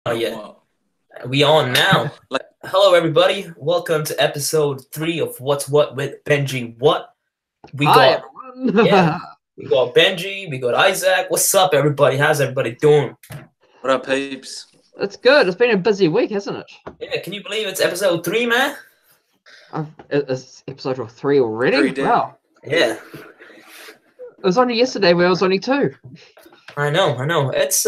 Oh Oh, yeah, wow. we on now. Like, Hello everybody, welcome to episode 3 of What's What with Benji Watt. We Hi, got yeah, everyone. we got Benji, we got Isaac. What's up everybody? How's everybody doing? what up, peeps? It's good. It's been a busy week, hasn't it? Yeah, can you believe it's episode 3, man? It's episode 3 already? 3 down. Wow. Yeah, It was only yesterday where it was only 2. I know. It's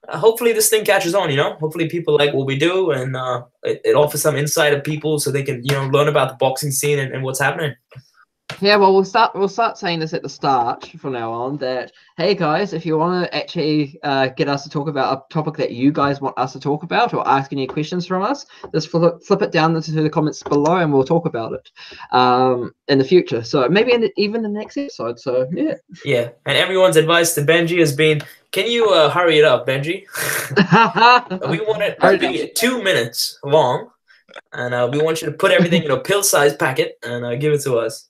hopefully this thing catches on, Hopefully people like what we do, and it offers some insight of people so they can, learn about the boxing scene and what's happening. Yeah, well, we'll start saying this at the start from now on that, hey guys, if you want to actually get us to talk about a topic that you guys want us to talk about or ask any questions from us, just flip it down into the comments below and we'll talk about it in the future. So maybe even the next episode. So yeah. Yeah, and everyone's advice to Benji has been, can you hurry it up, Benji? We want it to be 2 minutes long, and we want you to put everything in a pill-sized packet and give it to us.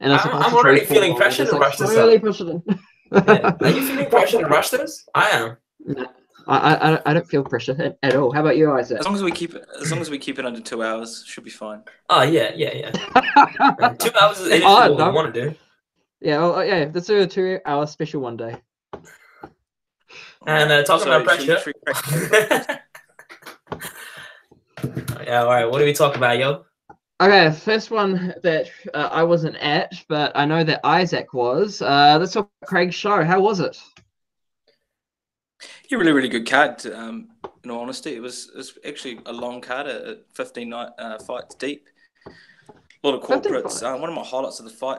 And I'm already feeling pressure to rush this up. Yeah. Are you feeling pressure to rush this? I am. No, I don't feel pressure at all. How about you, Isaac? As long as we keep it under 2 hours, should be fine. Oh yeah. 2 hours is what we want to do. Yeah, well, yeah. Let's do a 2-hour special one day. And talking about pressure. Yeah, all right. What do we talk about, yo? Okay, first one that I wasn't at, but I know that Isaac was. Let's talk about Craig's show. How was it? Yeah, really good card. In all honesty, it was actually a long card at 15 fights deep. A lot of corporates. One of my highlights of the fight,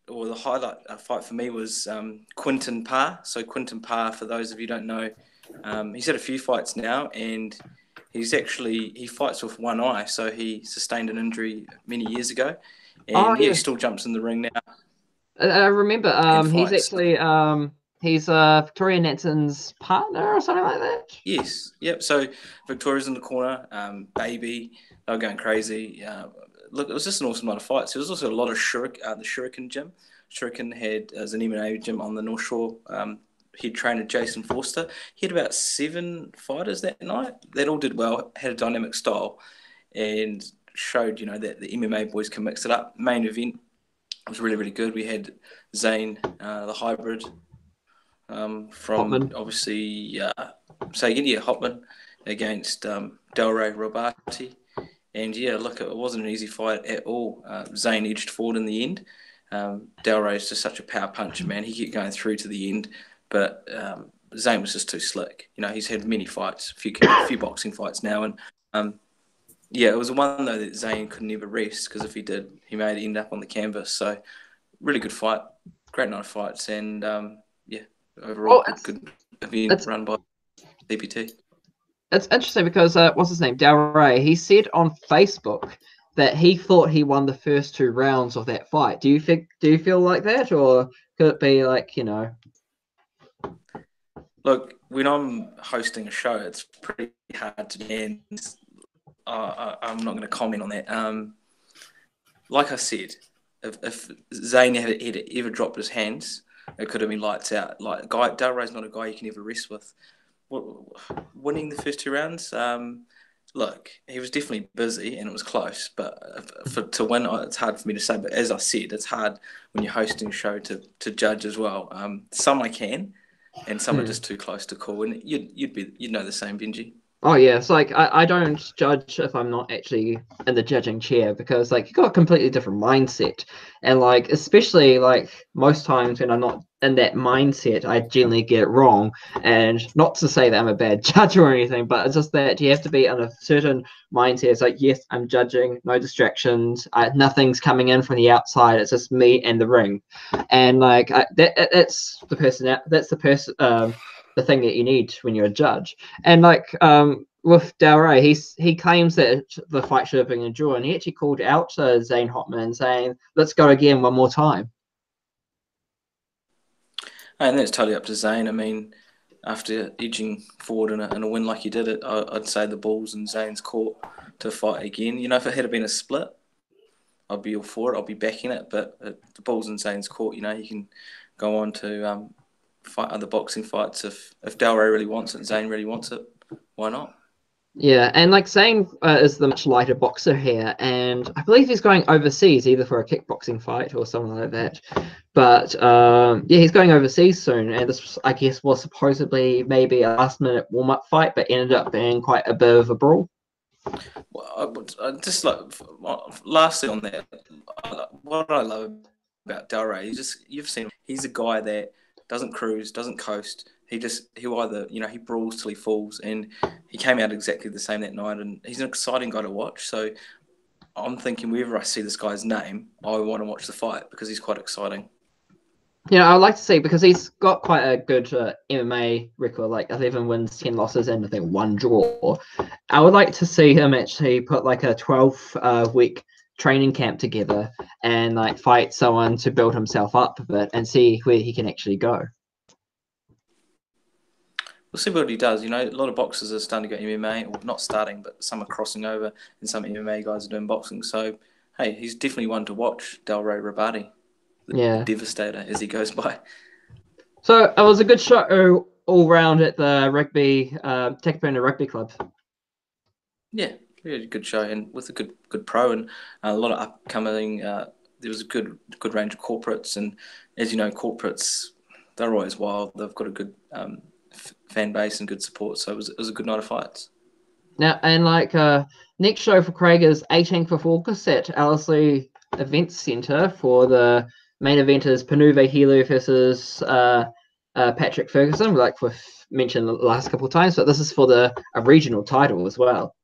or the highlight fight for me, was Quinton Parr. So Quinton Parr, for those of you who don't know, he's had a few fights now, and he fights with one eye. So he sustained an injury many years ago, and he still jumps in the ring now. I remember. He's actually he's Victoria Nanson's partner or something like that. Yes. Yep. So Victoria's in the corner. Baby, they were going crazy. Look, it was just an awesome night of fights. There was also a lot of the Shuriken gym. Shuriken had as an MMA gym on the North Shore. He'd trained at Jason Forster. He had about 7 fighters that night. That all did well, had a dynamic style, and showed, that the MMA boys can mix it up. Main event was really good. We had Zane, the hybrid, from Hotman. Obviously, Hotman against Delray Robati. And yeah, look, it wasn't an easy fight at all. Zane edged forward in the end. Delray's just such a power puncher, man. He kept going through to the end. But Zane was just too slick. He's had many fights, a few boxing fights now. And it was one, though, that Zane could never rest, because if he did, he may end up on the canvas. So really good fight. Great night of fights. And, overall, good event run by CPT. It's interesting because, what's his name? Delray, he said on Facebook that he thought he won the first 2 rounds of that fight. Do you feel like that? Or could it be like, Look, when I'm hosting a show, it's pretty hard to end. I'm not going to comment on that. Like I said, if Zane had ever dropped his hands, it could have been lights out. Like Delray's not a guy you can ever rest with. Winning the first 2 rounds, look, he was definitely busy and it was close. But to win, it's hard for me to say. But as I said, it's hard when you're hosting a show to judge as well. Some I can. And some are just too close to call, and you'd know the same, Benji. Oh yeah, it's like I don't judge if I'm not actually in the judging chair, because like you've got a completely different mindset, and like especially like most times when I'm not in that mindset, I generally get it wrong. And not to say that I'm a bad judge or anything, but it's just that you have to be in a certain mindset. It's like, yes, I'm judging, no distractions, nothing's coming in from the outside. It's just me and the ring, and like that's the person. That's the person. The thing that you need when you're a judge. And like with Delray, he claims that the fight should have been a draw, and he actually called out Zane Hotman saying, let's go again one more time. And that's totally up to Zane. I mean, after edging forward in a win like he did it, I'd say the ball's in Zane's court to fight again. If it had been a split, I'd be all for it. I'll be backing it. But the ball's in Zane's court. He can go on to fight other boxing fights if Del Rey really wants it, Zane really wants it. Why not? Yeah, and like Zane is the much lighter boxer here, and I believe he's going overseas either for a kickboxing fight or something like that. But yeah, he's going overseas soon, and this, I guess, was supposedly maybe a last-minute warm-up fight, but ended up being quite a bit of a brawl. Well, just like lastly on that, what I love about Del Rey, you've seen him. He's a guy that doesn't cruise, doesn't coast. He'll either, he brawls till he falls, and he came out exactly the same that night, and he's an exciting guy to watch. So I'm thinking whenever I see this guy's name, I want to watch the fight because he's quite exciting. Yeah, I would like to see, because he's got quite a good MMA record, like 11 wins, 10 losses, and I think 1 draw. I would like to see him actually put like a 12-week training camp together and like fight someone to build himself up a bit and see where he can actually go. We'll see what he does. A lot of boxers are starting to go MMA, or not starting, but some are crossing over, and some MMA guys are doing boxing. So, hey, he's definitely one to watch, Del Rey Rabadi. The Devastator, as he goes by. So it was a good show all round at the rugby, Takapuna Rugby Club. Yeah, really good show, and with a good pro and a lot of upcoming. There was a good range of corporates, and as you know, corporates, they're always wild. They've got a good fan base and good support, so it was a good night of fights. Now, and like next show for Craig is 18th of August at Ellerslie Events Centre for the main event is Panuve Helu versus Patrick Ferguson, like we've mentioned the last couple of times, but this is for a regional title as well.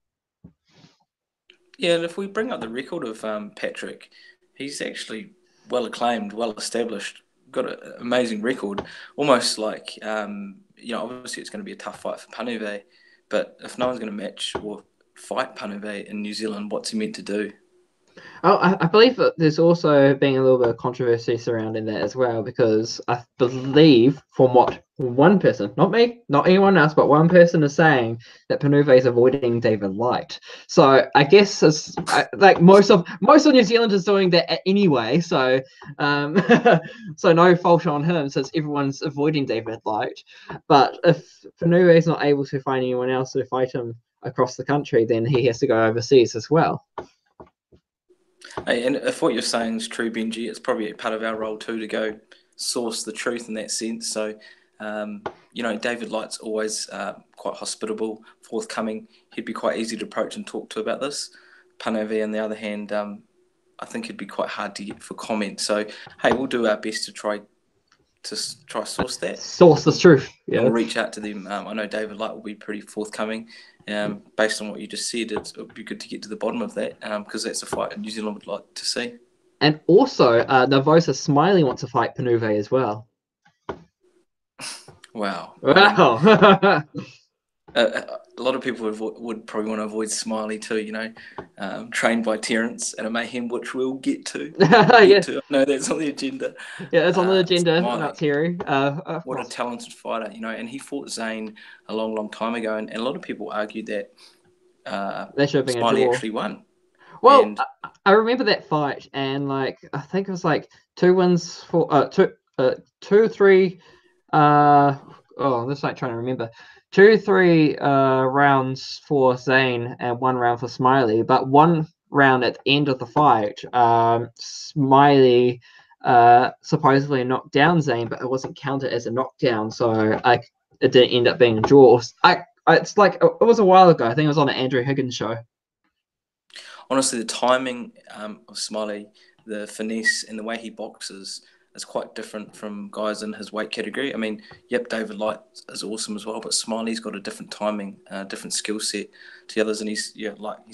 Yeah, and if we bring up the record of Patrick, he's actually well acclaimed, well established, got an amazing record. Almost like, obviously it's going to be a tough fight for Panuve, but if no one's going to match or fight Panuve in New Zealand, what's he meant to do? Oh, I believe that there's also been a little bit of controversy surrounding that as well, because I believe from what one person, not me, not anyone else, but one person is saying that Panuve is avoiding David Light. So I guess it's like most of New Zealand is doing that anyway. So so no fault on him since everyone's avoiding David Light. But if Panuve is not able to find anyone else to fight him across the country, then he has to go overseas as well. Hey, and if what you're saying is true, Benji, it's probably part of our role too to go source the truth in that sense. So, David Light's always quite hospitable, forthcoming. He'd be quite easy to approach and talk to about this. Panuve, on the other hand, I think it'd be quite hard to get for comment. So, hey, we'll do our best to try source that. Source the truth. Yeah. And we'll reach out to them. I know David Light will be pretty forthcoming. Based on what you just said, it would be good to get to the bottom of that because that's a fight New Zealand would like to see. And also, Navosa Smiley wants to fight Panuve as well. Wow. Wow. A lot of people would probably want to avoid Smiley too, trained by Terence and a mayhem, which we'll get to. No, that's on the agenda. Yeah, it's on the agenda, not Terry. What a talented fighter, and he fought Zane a long, long time ago, and a lot of people argued that Smiley actually won. Well, I remember that fight, and I think it was 2 wins for 2, 3. I'm just trying to remember. 2, 3 rounds for Zane and 1 round for Smiley, but 1 round at the end of the fight, Smiley supposedly knocked down Zane, but it wasn't counted as a knockdown, so it didn't end up being a draw. It's it was a while ago. I think it was on an Andrew Higgins show. Honestly, the timing of Smiley, the finesse, and the way he boxes is quite different from guys in his weight category. I mean, David Light is awesome as well, but Smiley's got a different timing, different skill set to the others, and he's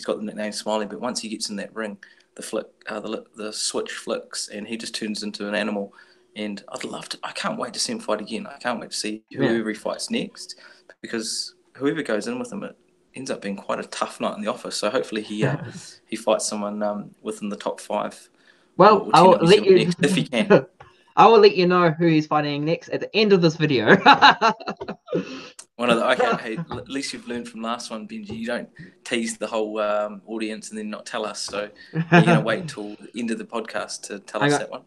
got the nickname Smiley. But once he gets in that ring, the switch flicks, and he just turns into an animal. And I can't wait to see him fight again. I can't wait to see whoever he fights next, because whoever goes in with him, it ends up being quite a tough night in the office. So hopefully he fights someone within the top 5. Well, I'll let you next, if he can. I will let you know who he's fighting next at the end of this video. Hey, at least you've learned from last one, Benji. You don't tease the whole audience and then not tell us. So you're going to wait till the end of the podcast to tell us that one.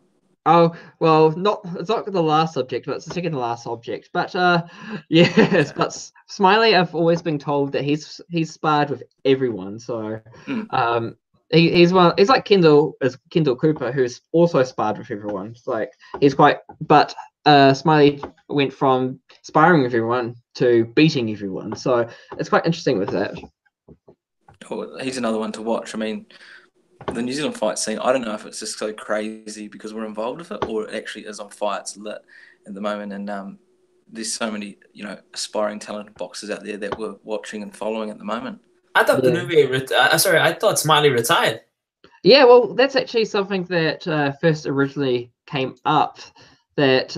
Oh, well, it's not the last subject, but it's the second to last subject. But yes, but Smiley, I've always been told that he's sparred with everyone. So he's like Kendall Cooper, who's also sparred with everyone. It's like he's quite, but Smiley went from sparring with everyone to beating everyone. So it's quite interesting with that. Oh, he's another one to watch. I mean, the New Zealand fight scene, I don't know if it's just so crazy because we're involved with it, or it actually is on fire. It's lit at the moment, and there's so many, aspiring talented boxers out there that we're watching and following at the moment. I thought I thought Smiley retired. Yeah, well, that's actually something that first originally came up. That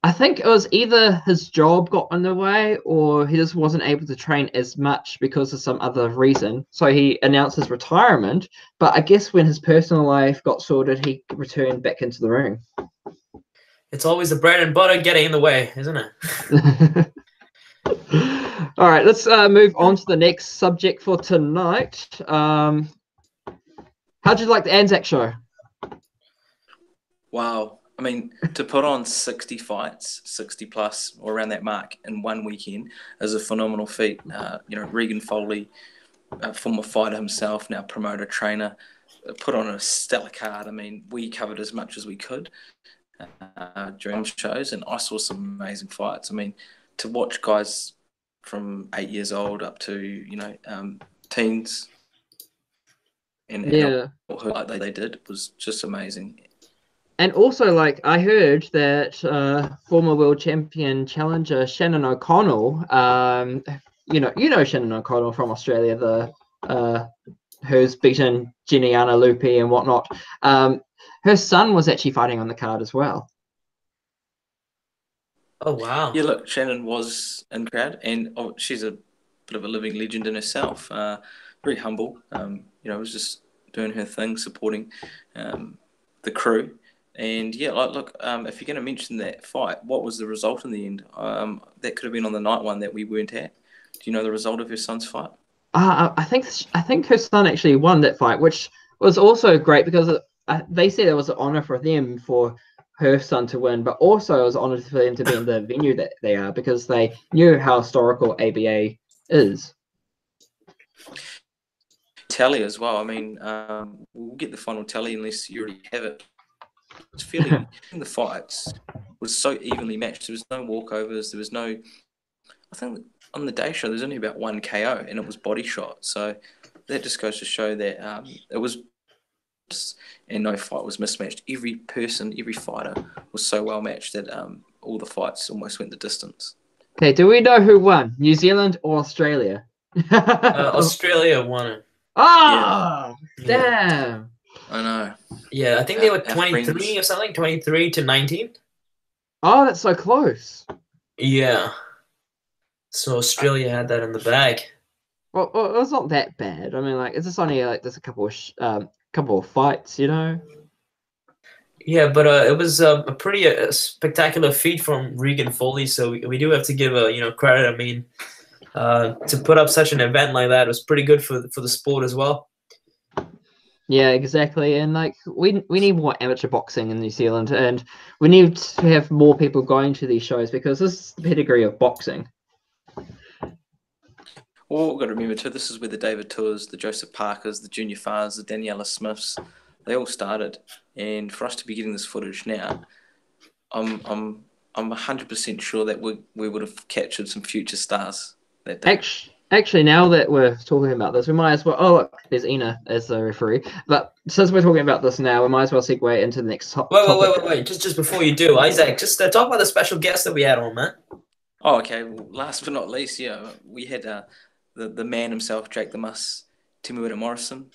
I think it was either his job got in the way or he just wasn't able to train as much because of some other reason. So he announced his retirement. But I guess when his personal life got sorted, he returned back into the ring. It's always the bread and butter getting in the way, isn't it? All right, let's move on to the next subject for tonight. How'd you like the Anzac show? Wow. I mean, to put on 60 fights, 60 plus, or around that mark in one weekend is a phenomenal feat. Regan Foley, former fighter himself, now promoter, trainer, put on a stellar card. I mean, we covered as much as we could during shows, and I saw some amazing fights. I mean, to watch guys from 8 years old up to, teens and like they did was just amazing. And also, like, I heard that former world champion challenger Shannon O'Connell, Shannon O'Connell from Australia, who's beaten Geniana Lupi and whatnot. Her son was actually fighting on the card as well. Oh, wow. Yeah, look, Shannon was in crowd, and she's a bit of a living legend in herself. Very humble. Was just doing her thing, supporting the crew. And yeah, look, if you're going to mention that fight, what was the result in the end? That could have been on the night one that we weren't at. Do you know the result of her son's fight? I think her son actually won that fight, which was also great because they said it was an honor for them for her son to win, but also it was an honor for them to be in the venue that they are because they knew how historical ABA is. Tally as well. I mean, we'll get the final tally unless you already have it. It's feeling the fights was so evenly matched. There was no walkovers. There was no. I think on the day show there's only about one KO, and it was body shot. So that just goes to show that it was, and no fight was mismatched. Every person, every fighter was so well matched that all the fights almost went the distance. Okay, do we know who won? New Zealand or Australia? Australia won it. Oh, yeah. Damn. I know. Yeah, I think they were 23 or something, 23 to 19. Oh, that's so close. Yeah. So Australia had that in the bag. Well, it's not that bad. I mean, like, it's just only like there's a couple of fights, Yeah, but it was a pretty spectacular feat from Regan Foley. So we do have to give credit. I mean, to put up such an event like that was pretty good for the sport as well. Yeah, exactly. And like we need more amateur boxing in New Zealand, and we need to have more people going to these shows because this is the pedigree of boxing. Well, we've got to remember too, this is where the David Tours, the Joseph Parkers, the Junior Fars, the Daniela Smiths, they all started. And for us to be getting this footage now, I'm 100% sure that we would have captured some future stars that day. Actually, now that we're talking about this, we might as well. Oh, look, there's Ina as the referee. But since we're talking about this now, we might as well segue into the next topic. Wait. Just before you do, Isaac, just talk about the special guest that we had on, man. Oh, okay. Well, last but not least, we had the man himself, Jake the Muss, Timuera Morrison.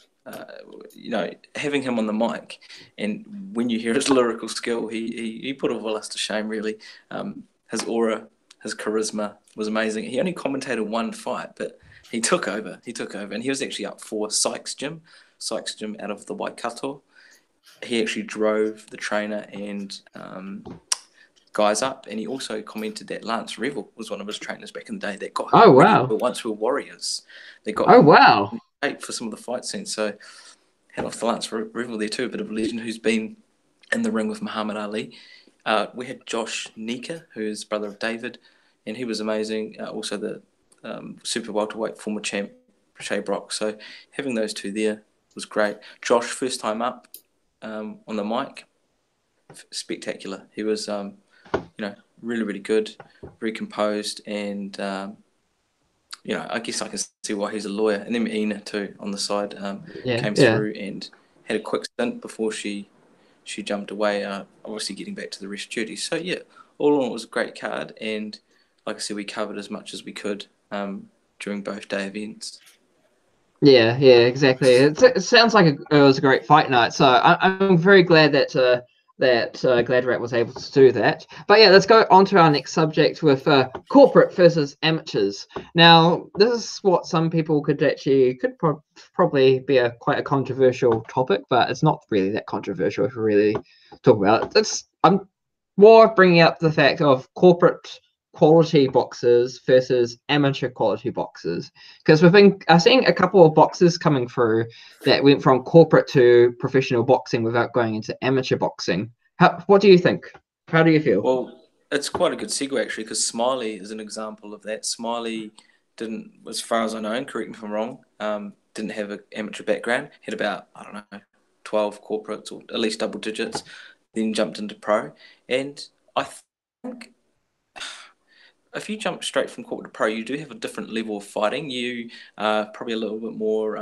Having him on the mic, and when you hear his lyrical skill, he put all of us to shame, really. His aura, his charisma was amazing. He only commentated one fight, but he took over, and he was actually up for Sykes Gym out of the Waikato. He actually drove the trainer and guys up, and he also commented that Lance Revel was one of his trainers back in the day that got him wow. But once we were warriors, they got wow for some of the fight scenes. So head off to Lance Revel there too, a bit of a legend who's been in the ring with Muhammad Ali. We had Josh Nika, who's brother of David, and he was amazing. Also the super welterweight former champ, Shea Brock. So having those two there was great. Josh, first time up on the mic, spectacular. He was, really, really good, very composed, and I guess I can see why he's a lawyer. And then Ina too on the side came through and had a quick stint before she jumped away. Obviously getting back to the rest duties. So yeah, all in all, it was a great card, and like I said, we covered as much as we could during both day events. Yeah, exactly. It sounds like it was a great fight night. So I'm very glad that Gladrap was able to do that. But yeah, let's go on to our next subject with corporate versus amateurs. Now, this is what some people could probably be quite a controversial topic, but it's not really that controversial if we really talk about it. I'm more bringing up the fact of corporate quality boxers versus amateur quality boxers, because we've been seeing a couple of boxers coming through that went from corporate to professional boxing without going into amateur boxing. What do you think? How do you feel? Well, it's quite a good segue actually, because Smiley is an example of that. Smiley didn't, as far as I know, and correct me if I'm wrong, didn't have an amateur background, had about, 12 corporates or at least double digits, then jumped into pro. And I think if you jump straight from corporate to pro, you do have a different level of fighting. You are probably a little bit more,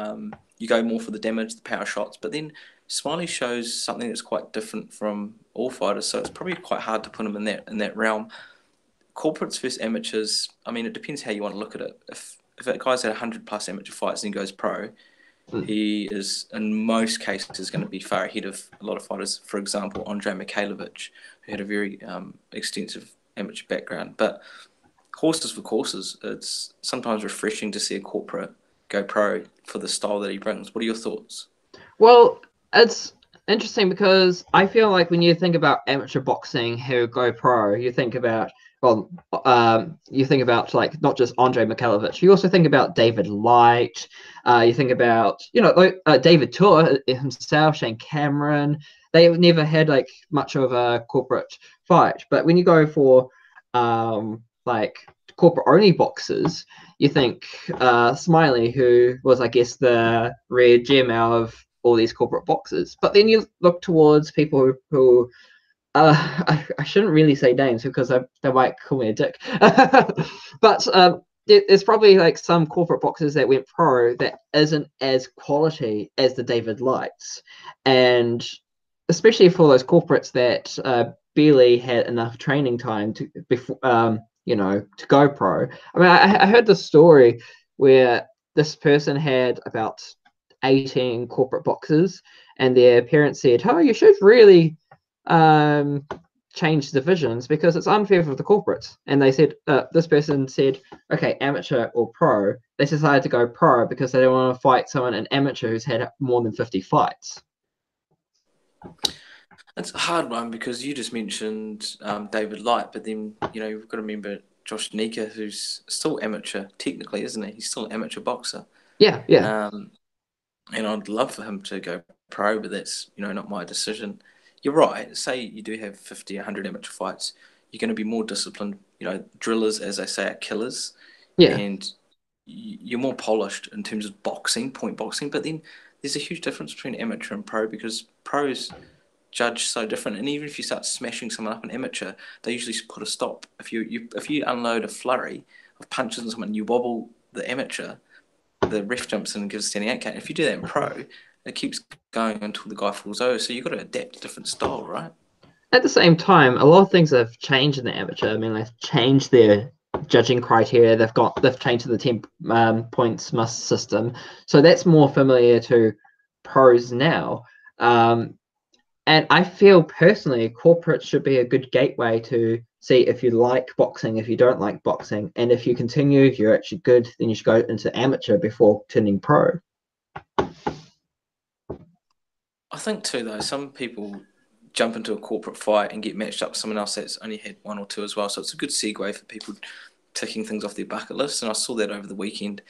you go more for the damage, the power shots, but then Smiley shows something that's quite different from all fighters, so it's probably quite hard to put him in that realm. Corporates versus amateurs, I mean, it depends how you want to look at it. If a guy's had 100+ amateur fights and he goes pro, he is, in most cases, going to be far ahead of a lot of fighters. For example, Andrei Mikhailovich, who had a very extensive amateur background. But horses for courses, it's sometimes refreshing to see a corporate go pro for the style that he brings. What are your thoughts? Well, it's interesting because I feel like when you think about amateur boxing who go pro, you think about like not just Andrei Mikhailovich, you also think about David Light, you think about David Tour himself, Shane Cameron. They never had like much of a corporate fight, but when you go for like corporate only boxers, you think Smiley, who was I guess the rare gem out of all these corporate boxers. But then you look towards people who I shouldn't really say names because they might call me a dick. But there's probably like some corporate boxers that went pro that isn't as quality as the David Lights, and especially for those corporates that barely had enough training time to before to go pro. I mean, I heard the story where this person had about 18 corporate boxers, and their parents said, "Oh, you should really change divisions because it's unfair for the corporates." And they said, this person said, "Okay, amateur or pro." They decided to go pro because they don't want to fight someone, an amateur who's had more than 50 fights. It's a hard one because you just mentioned David Light, but then you've got to remember Josh Nika, who's still amateur technically, isn't he? He's still an amateur boxer. Yeah. And I'd love for him to go pro, but that's not my decision. You're right. Say you do have 50, 100 amateur fights, you're going to be more disciplined. Drillers, as they say, are killers. Yeah. And you're more polished in terms of boxing, point boxing. But then there's a huge difference between amateur and pro because pros judge so different. And even if you start smashing someone up in amateur, they usually put a stop. If you unload a flurry of punches on someone, you wobble the amateur, the ref jumps in and gives a standing 8 count. If you do that in pro, it keeps going until the guy falls over. So you've got to adapt a different style, right? At the same time, a lot of things have changed in the amateur. I mean, they've changed their judging criteria. They've changed to the 10 points must system. So that's more familiar to pros now. And I feel personally, corporate should be a good gateway to see if you like boxing, if you don't like boxing, and if you continue, if you're actually good, then you should go into amateur before turning pro. I think too, though, some people jump into a corporate fight and get matched up with someone else that's only had 1 or 2 as well. So it's a good segue for people ticking things off their bucket list. And I saw that over the weekend.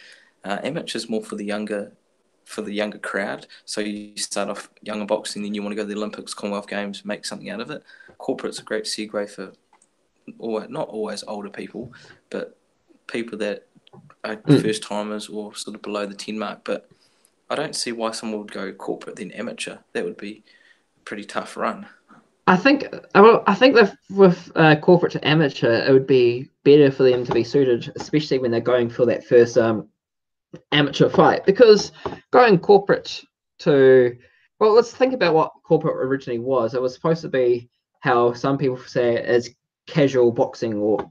Amateur's more for the younger for the younger crowd. So you start off younger boxing, then you want to go to the Olympics, Commonwealth Games, make something out of it. Corporate's a great segue for, not always older people, but people that are first timers or sort of below the 10 mark. But I don't see why someone would go corporate then amateur. That would be a pretty tough run. I think that with corporate to amateur, it would be better for them to be suited, especially when they're going for that first amateur fight, because going corporate to, well, let's think about what corporate originally was. It was supposed to be how some people say it as casual boxing, or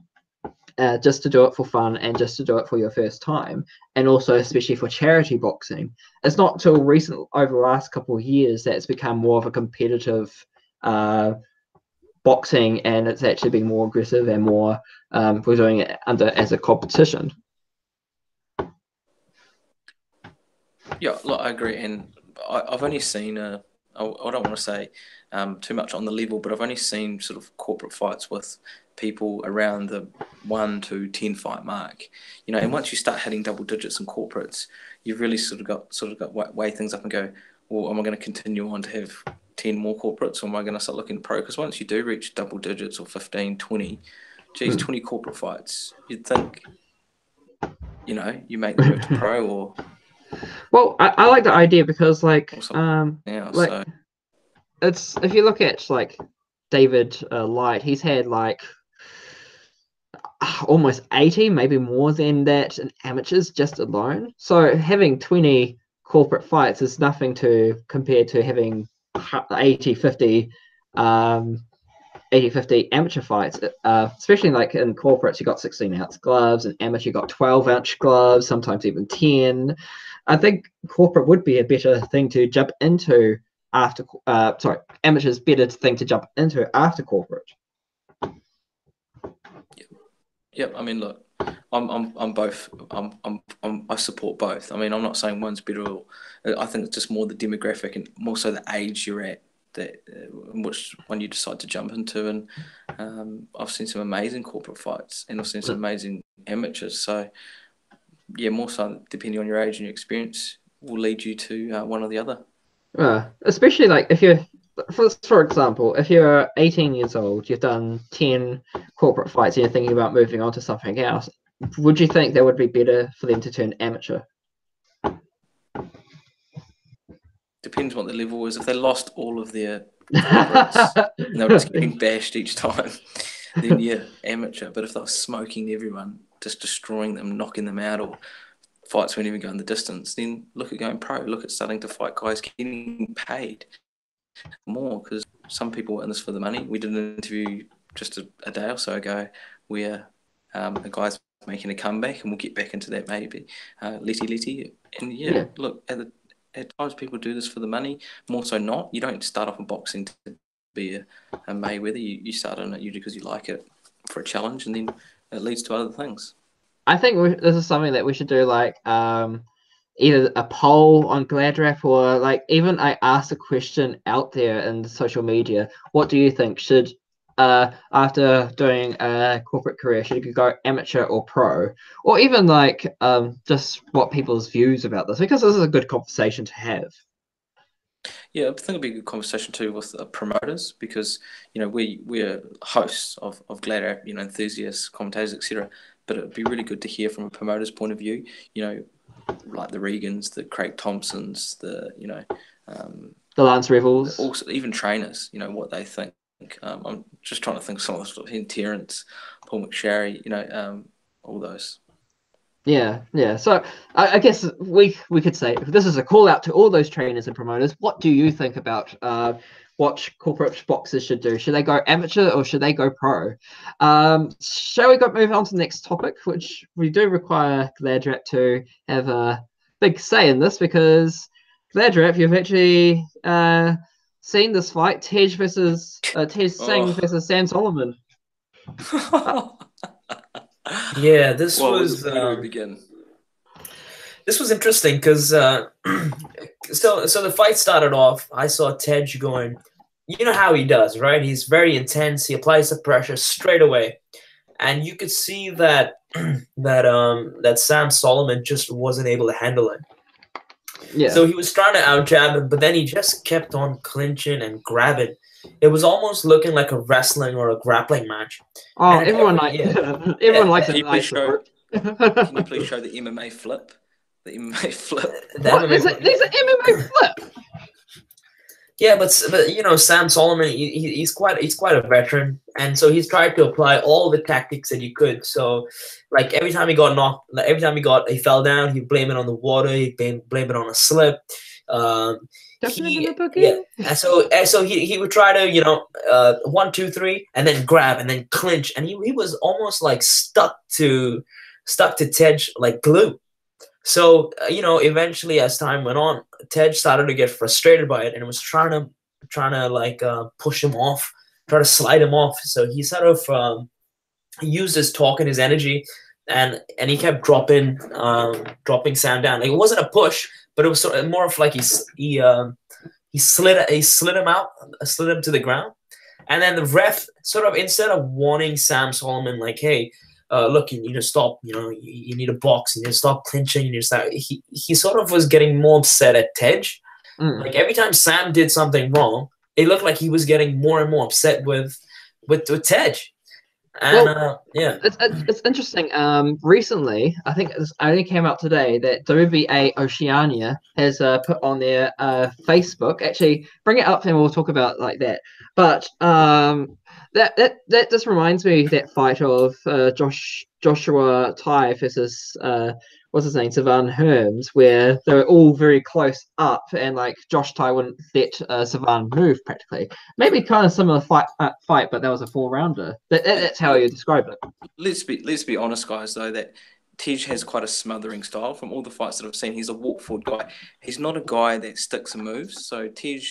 just to do it for fun and just to do it for your first time, and also especially for charity boxing. It's not till recent, over the last couple of years, that it's become more of a competitive boxing, and it's actually been more aggressive and more we're doing it as a competition. Yeah, look, I agree, and I've only seen I don't want to say too much on the level, but I've only seen sort of corporate fights with people around the 1 to 10 fight mark, you know. And once you start hitting double digits in corporates, you've really sort of got weigh things up and go, well, am I going to continue on to have 10 more corporates, or am I going to start looking pro? Because once you do reach double digits, or 15, 20, geez, 20 corporate fights, you'd think, you know, you make the move to pro, or... Well, I like the idea because, like, so it's, if you look at like David Light, he's had like almost 80, maybe more than that, in amateurs just alone. So having 20 corporate fights is nothing to compare to having 80, 50 amateur fights, especially like in corporates. You got 16-ounce gloves, and amateur you got 12-ounce gloves, sometimes even 10. I think corporate would be a better thing to jump into after amateur's better thing to jump into after corporate. Yep. I mean, look, I'm both. I support both. I mean, I'm not saying one's better. I think it's just more the demographic and more so the age you're at, that which one you decide to jump into. And I've seen some amazing corporate fights, and I've seen some amazing amateurs. So yeah, more so depending on your age and your experience will lead you to one or the other. Especially like if you're, for example, if you're 18 years old, you've done 10 corporate fights, and you're thinking about moving on to something else, would you think that would be better for them to turn amateur? Depends what the level is. If they lost all of their corporates and they were just getting bashed each time, then yeah, amateur. But if they were smoking everyone, just destroying them, knocking them out, or fights weren't even going the distance, then look at going pro. Look at starting to fight guys getting paid more, because some people were in this for the money. We did an interview just a day or so ago where a guy's making a comeback, and we'll get back into that maybe. Letty. And yeah, look, at times people do this for the money, more so not. You don't start off in boxing to be a Mayweather. You start in it usually because you like it for a challenge, and then it leads to other things. I think this is something that we should do, like either a poll on Gladrap, or like even I asked a question out there in social media. What do you think? Should after doing a corporate career, should you go amateur or pro? Or even like just what people's views about this, because this is a good conversation to have. Yeah, I think it'd be a good conversation too with promoters, because you know we're hosts of Gladrap, you know, enthusiasts, commentators, etc. But it'd be really good to hear from a promoter's point of view. You know, like the Regans, the Craig Thompsons, the the Lance Rebels, also even trainers. You know what they think. I'm just trying to think of some of the stuff in Terrence, Paul McSharry. You know, all those. Yeah. So I guess we could say this is a call out to all those trainers and promoters. What do you think about what corporate boxers should do? Should they go amateur or should they go pro? Shall we move on to the next topic, which we do require Gladrap to have a big say in this, because Gladrap, you've actually seen this fight, Tej Singh versus Sam Soliman. Yeah, this was. Where do we begin? This was interesting because so the fight started off. I saw Tej going. You know how he does, right? He's very intense. He applies the pressure straight away, and you could see that that Sam Soliman just wasn't able to handle it. Yeah. So he was trying to out jab him, but then he just kept on clinching and grabbing. It was almost looking like a wrestling or a grappling match. Oh, And everyone everyone likes Can a you nice please show? report. Can you please show the MMA flip? The MMA flip. What? There's an MMA flip. Yeah, but you know, Sam Soliman, he's quite a veteran, and so he's tried to apply all the tactics that he could. So, like every time he got knocked, he fell down, he'd blame it on the water, he'd blame it on a slip. And so he would try to, you know, 1, 2, 3, and then grab and then clinch, and he was almost like stuck to Tej like glue. So you know, eventually as time went on, Tej started to get frustrated by it, and was trying to like push him off, try to slide him off. So he sort of used his talk and his energy, and he kept dropping Sam down. Like, it wasn't a push, but it was sort of more of like he slid him to the ground, and then the ref sort of, instead of warning Sam Soliman like, hey, look, you need to stop, you know, you need to box, you need to stop clinching, you need to stop, he sort of was getting more upset at Tej. Like every time Sam did something wrong, it looked like he was getting more and more upset with Tej. And well, yeah, it's interesting. Recently, I think it only came out today that WBA Oceania has put on their Facebook. Actually, bring it up and we'll talk about like that. But that just reminds me of that fight of Joshua Tai versus what's his name, Savan Herms, where they were all very close up, and like Josh Tai wouldn't let Savan move practically. Maybe kind of similar fight, but that was a 4-rounder. That's how you describe it. Let's be honest, guys. Though that Tej has quite a smothering style. From all the fights that I've seen, he's a walk forward guy. He's not a guy that sticks and moves. So Tej,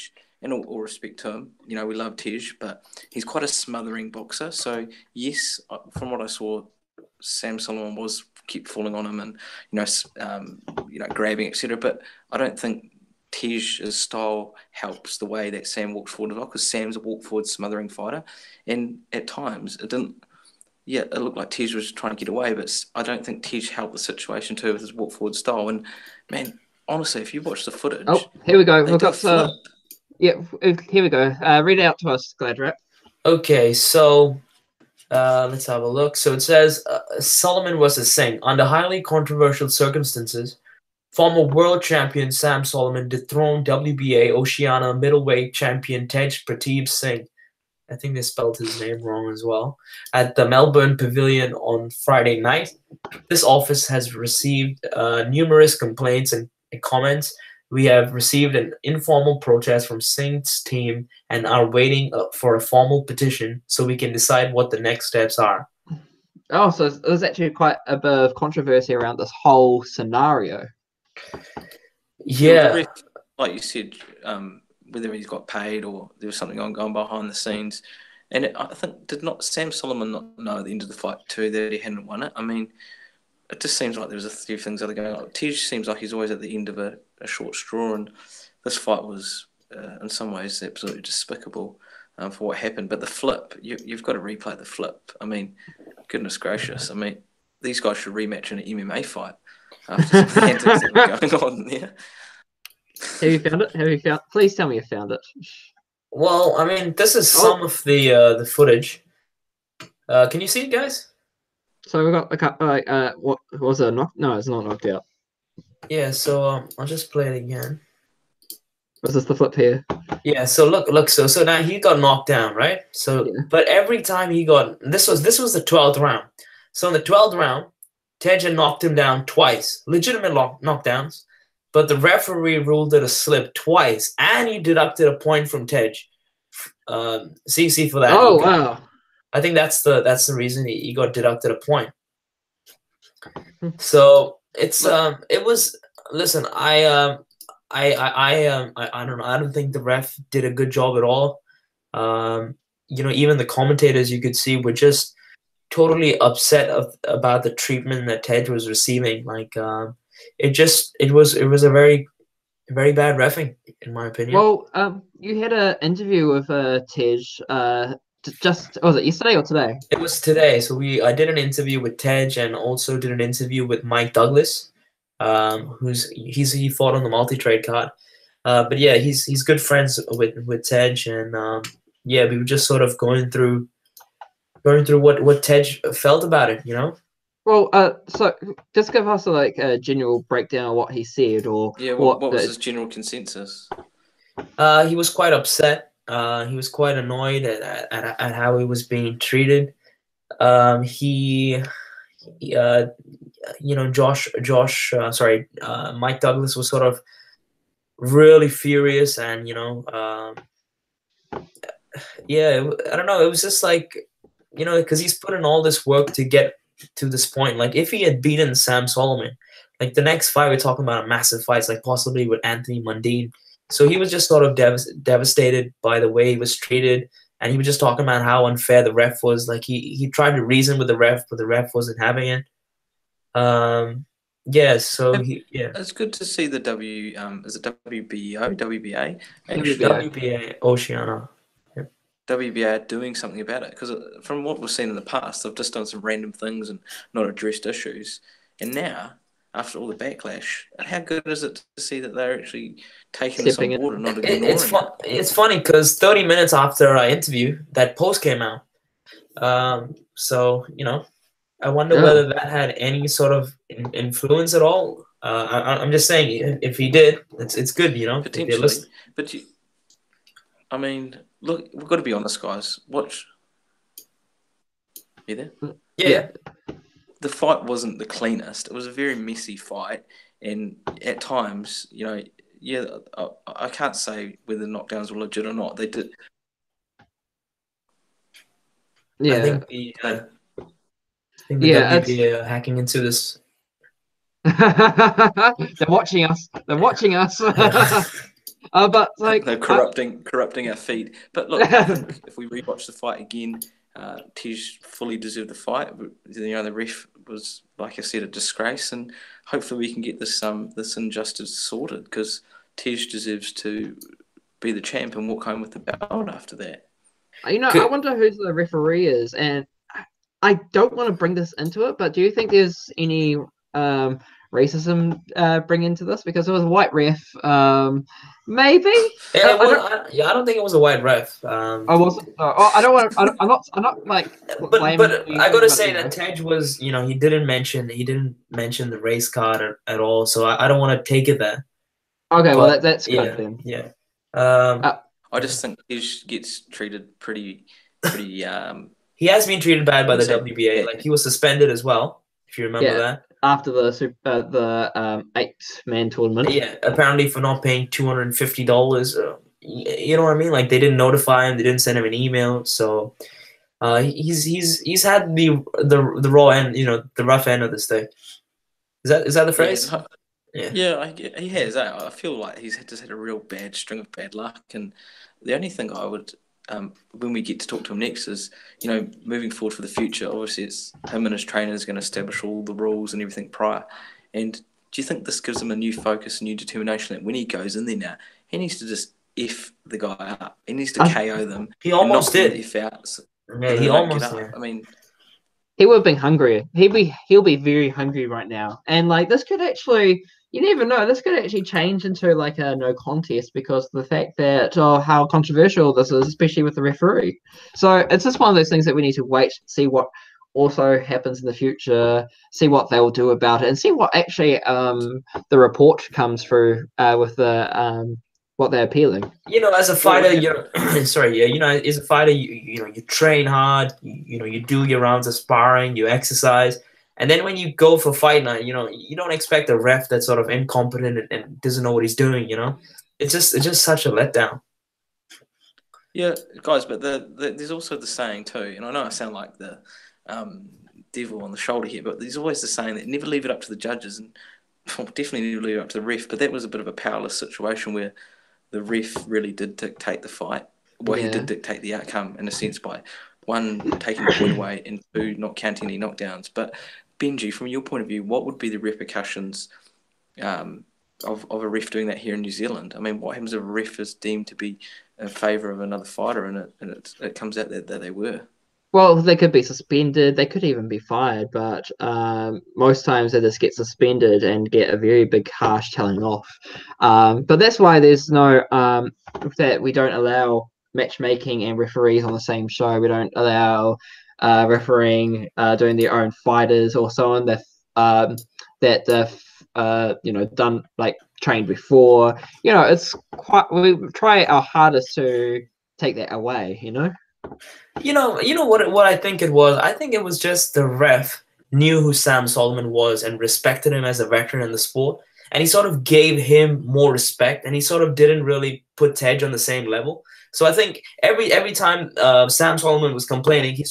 in all respect to him, you know, we love Tej, but he's quite a smothering boxer. So yes, from what I saw, Sam Soliman was keep falling on him and grabbing, etc. But I don't think Tej's style helps the way that Sam walks forward as well, because Sam's a walk forward smothering fighter, and at times it didn't. Yeah, it looked like Tej was trying to get away, but I don't think Tej helped the situation too with his walk forward style. And man, honestly, if you watch the footage, oh, here we go. We've got flip. Yeah, here we go. Read it out to us, Gladrap. okay, so let's have a look. So it says Soliman versus Singh. Under highly controversial circumstances, former world champion Sam Soliman dethroned WBA Oceania middleweight champion Tej Singh. I think they spelled his name wrong as well. At the Melbourne Pavilion on Friday night. This office has received numerous complaints and comments. We have received an informal protest from Singh's team and are waiting for a formal petition so we can decide what the next steps are. Oh, so there's actually quite a bit of controversy around this whole scenario. Yeah. Like you said, whether he's got paid or there was something going behind the scenes. And I think, did not Sam Soliman not know at the end of the fight too that he hadn't won it? I mean, it just seems like there was a few things that are going on. Tej seems like he's always at the end of a short straw, and this fight was, in some ways, absolutely despicable for what happened. But the flip, you've got to replay the flip. I mean, goodness gracious. I mean, these guys should rematch in an MMA fight after some antics that were going on there. Have you found it? Please tell me you found it. Well, I mean, this is some of the footage. Can you see it, guys? So we got what was it? No, it's not knocked out. Yeah, so I'll just play it again. Was this the flip here? Yeah, so look, so now he got knocked down, right? So yeah. But every time he got this was the 12th round. So in the 12th round, Tej had knocked him down twice, legitimate knockdowns, but the referee ruled it a slip twice, and he deducted a point from Tej. See for that. Oh wow. I think that's the reason he got deducted a point. So it's it was, listen, I don't know, I don't think the ref did a good job at all. You know, even the commentators, you could see, were just totally upset about the treatment that Tej was receiving. Like it was a very bad reffing, in my opinion. Well, you had an interview with Tej just, was it yesterday or today? It was today. So I did an interview with Tej and also did an interview with Mike Douglas. he fought on the multi-trade card. But yeah, he's good friends with Tej, and yeah, we were just sort of going through what Tej felt about it, you know. Well, so just give us like a general breakdown of what he said, or Yeah, what was his general consensus? He was quite upset. He was quite annoyed at how he was being treated. He you know, Mike Douglas was sort of really furious, and you know, yeah, I don't know. It was just like, you know, because he's put in all this work to get to this point. Like, if he had beaten Sam Soliman, like the next fight, we're talking about a massive fight, like possibly with Anthony Mundine. So he was just sort of devastated by the way he was treated, and he was just talking about how unfair the ref was. Like he tried to reason with the ref, but the ref wasn't having it. Yeah, so yeah. It's good to see the is it WBO, WBA? WBA, Oceania. WBA doing something about it, because from what we've seen in the past, they've just done some random things and not addressed issues. And now, after all the backlash, how good is it to see that they're actually taking this on board and not ignoring it? It's funny because 30 minutes after our interview, that post came out. So, you know, I wonder whether that had any sort of influence at all. I'm just saying, if he did, it's good, you know. Potentially, but I mean, look, we've got to be honest, guys. Watch. You there? Yeah. The fight wasn't the cleanest. It was a very messy fight, and at times, you know, yeah, I can't say whether the knockdowns were legit or not. They did. Yeah, I think the WBA are hacking into this. They're watching us. They're watching us. But like they're corrupting our feed. But look, I think if we rewatch the fight again, Tej fully deserved the fight. You know, the ref was, like I said, a disgrace, and hopefully we can get this injustice sorted, because Tej deserves to be the champ and walk home with the belt after that. You know, I wonder who the referee is, and I don't want to bring this into it, but do you think there's any racism bring into this? Because it was a white ref, maybe. Yeah, I don't think it was a white ref. I wasn't. I don't want. I'm not like. But I gotta say that Tej was, you know, he didn't mention the race card at all. So I don't want to take it there. Okay, but, well that's good then. Yeah. I just think Tej gets treated pretty. He has been treated bad by the WBA. Like, he was suspended as well, if you remember that. After the 8-man tournament. Yeah, apparently for not paying $250. You know what I mean? Like, they didn't notify him, they didn't send him an email. So he's had the raw end, you know, the rough end of this thing. Is that the phrase? Yeah, he has. I feel like he's just had a real bad string of bad luck, and the only thing I would, when we get to talk to him next, is, you know, moving forward for the future, obviously it's him and his trainer is going to establish all the rules and everything prior. And do you think this gives him a new focus, a new determination, that when he goes in there now, he needs to just F the guy up. He needs to KO them. He almost did. F out, yeah, he almost did. I mean, he would have been hungrier. He'll be very hungry right now. And like, this could actually, you never know, this could actually change into like a no contest, because of the fact that how controversial this is, especially with the referee. So it's just one of those things that we need to wait, see what also happens in the future, see what they'll do about it, and see what actually the report comes through with the what they're appealing. You know, as a fighter, you're you know, as a fighter, you know, you train hard, you know, you do your rounds of sparring, you exercise, and then when you go for fight night, you know, you don't expect a ref that's sort of incompetent and doesn't know what he's doing. You know, it's just such a letdown. Yeah, guys, but there's also the saying too, and I know I sound like the devil on the shoulder here, but there's always the saying that never leave it up to the judges, and definitely never leave it up to the ref. But that was a bit of a powerless situation where the ref really did dictate the fight. Well, he did dictate the outcome in a sense by, one, taking the point away, and two, not counting any knockdowns. But Benji, from your point of view, what would be the repercussions of a ref doing that here in New Zealand? I mean, what happens if a ref is deemed to be in favour of another fighter, and it comes out that they were? Well, they could be suspended. They could even be fired. But most times they just get suspended and get a very big, harsh telling off. But that's why there's no that we don't allow matchmaking and referees on the same show. We don't allow refereeing doing their own fighters or so on that they've done like trained before. It's quite. We try our hardest to take that away. You know what I think it was? I think it was just the ref knew who Sam Soliman was and respected him as a veteran in the sport, and he sort of gave him more respect, and he sort of didn't really put Tej on the same level. So I think every time Sam Soliman was complaining, he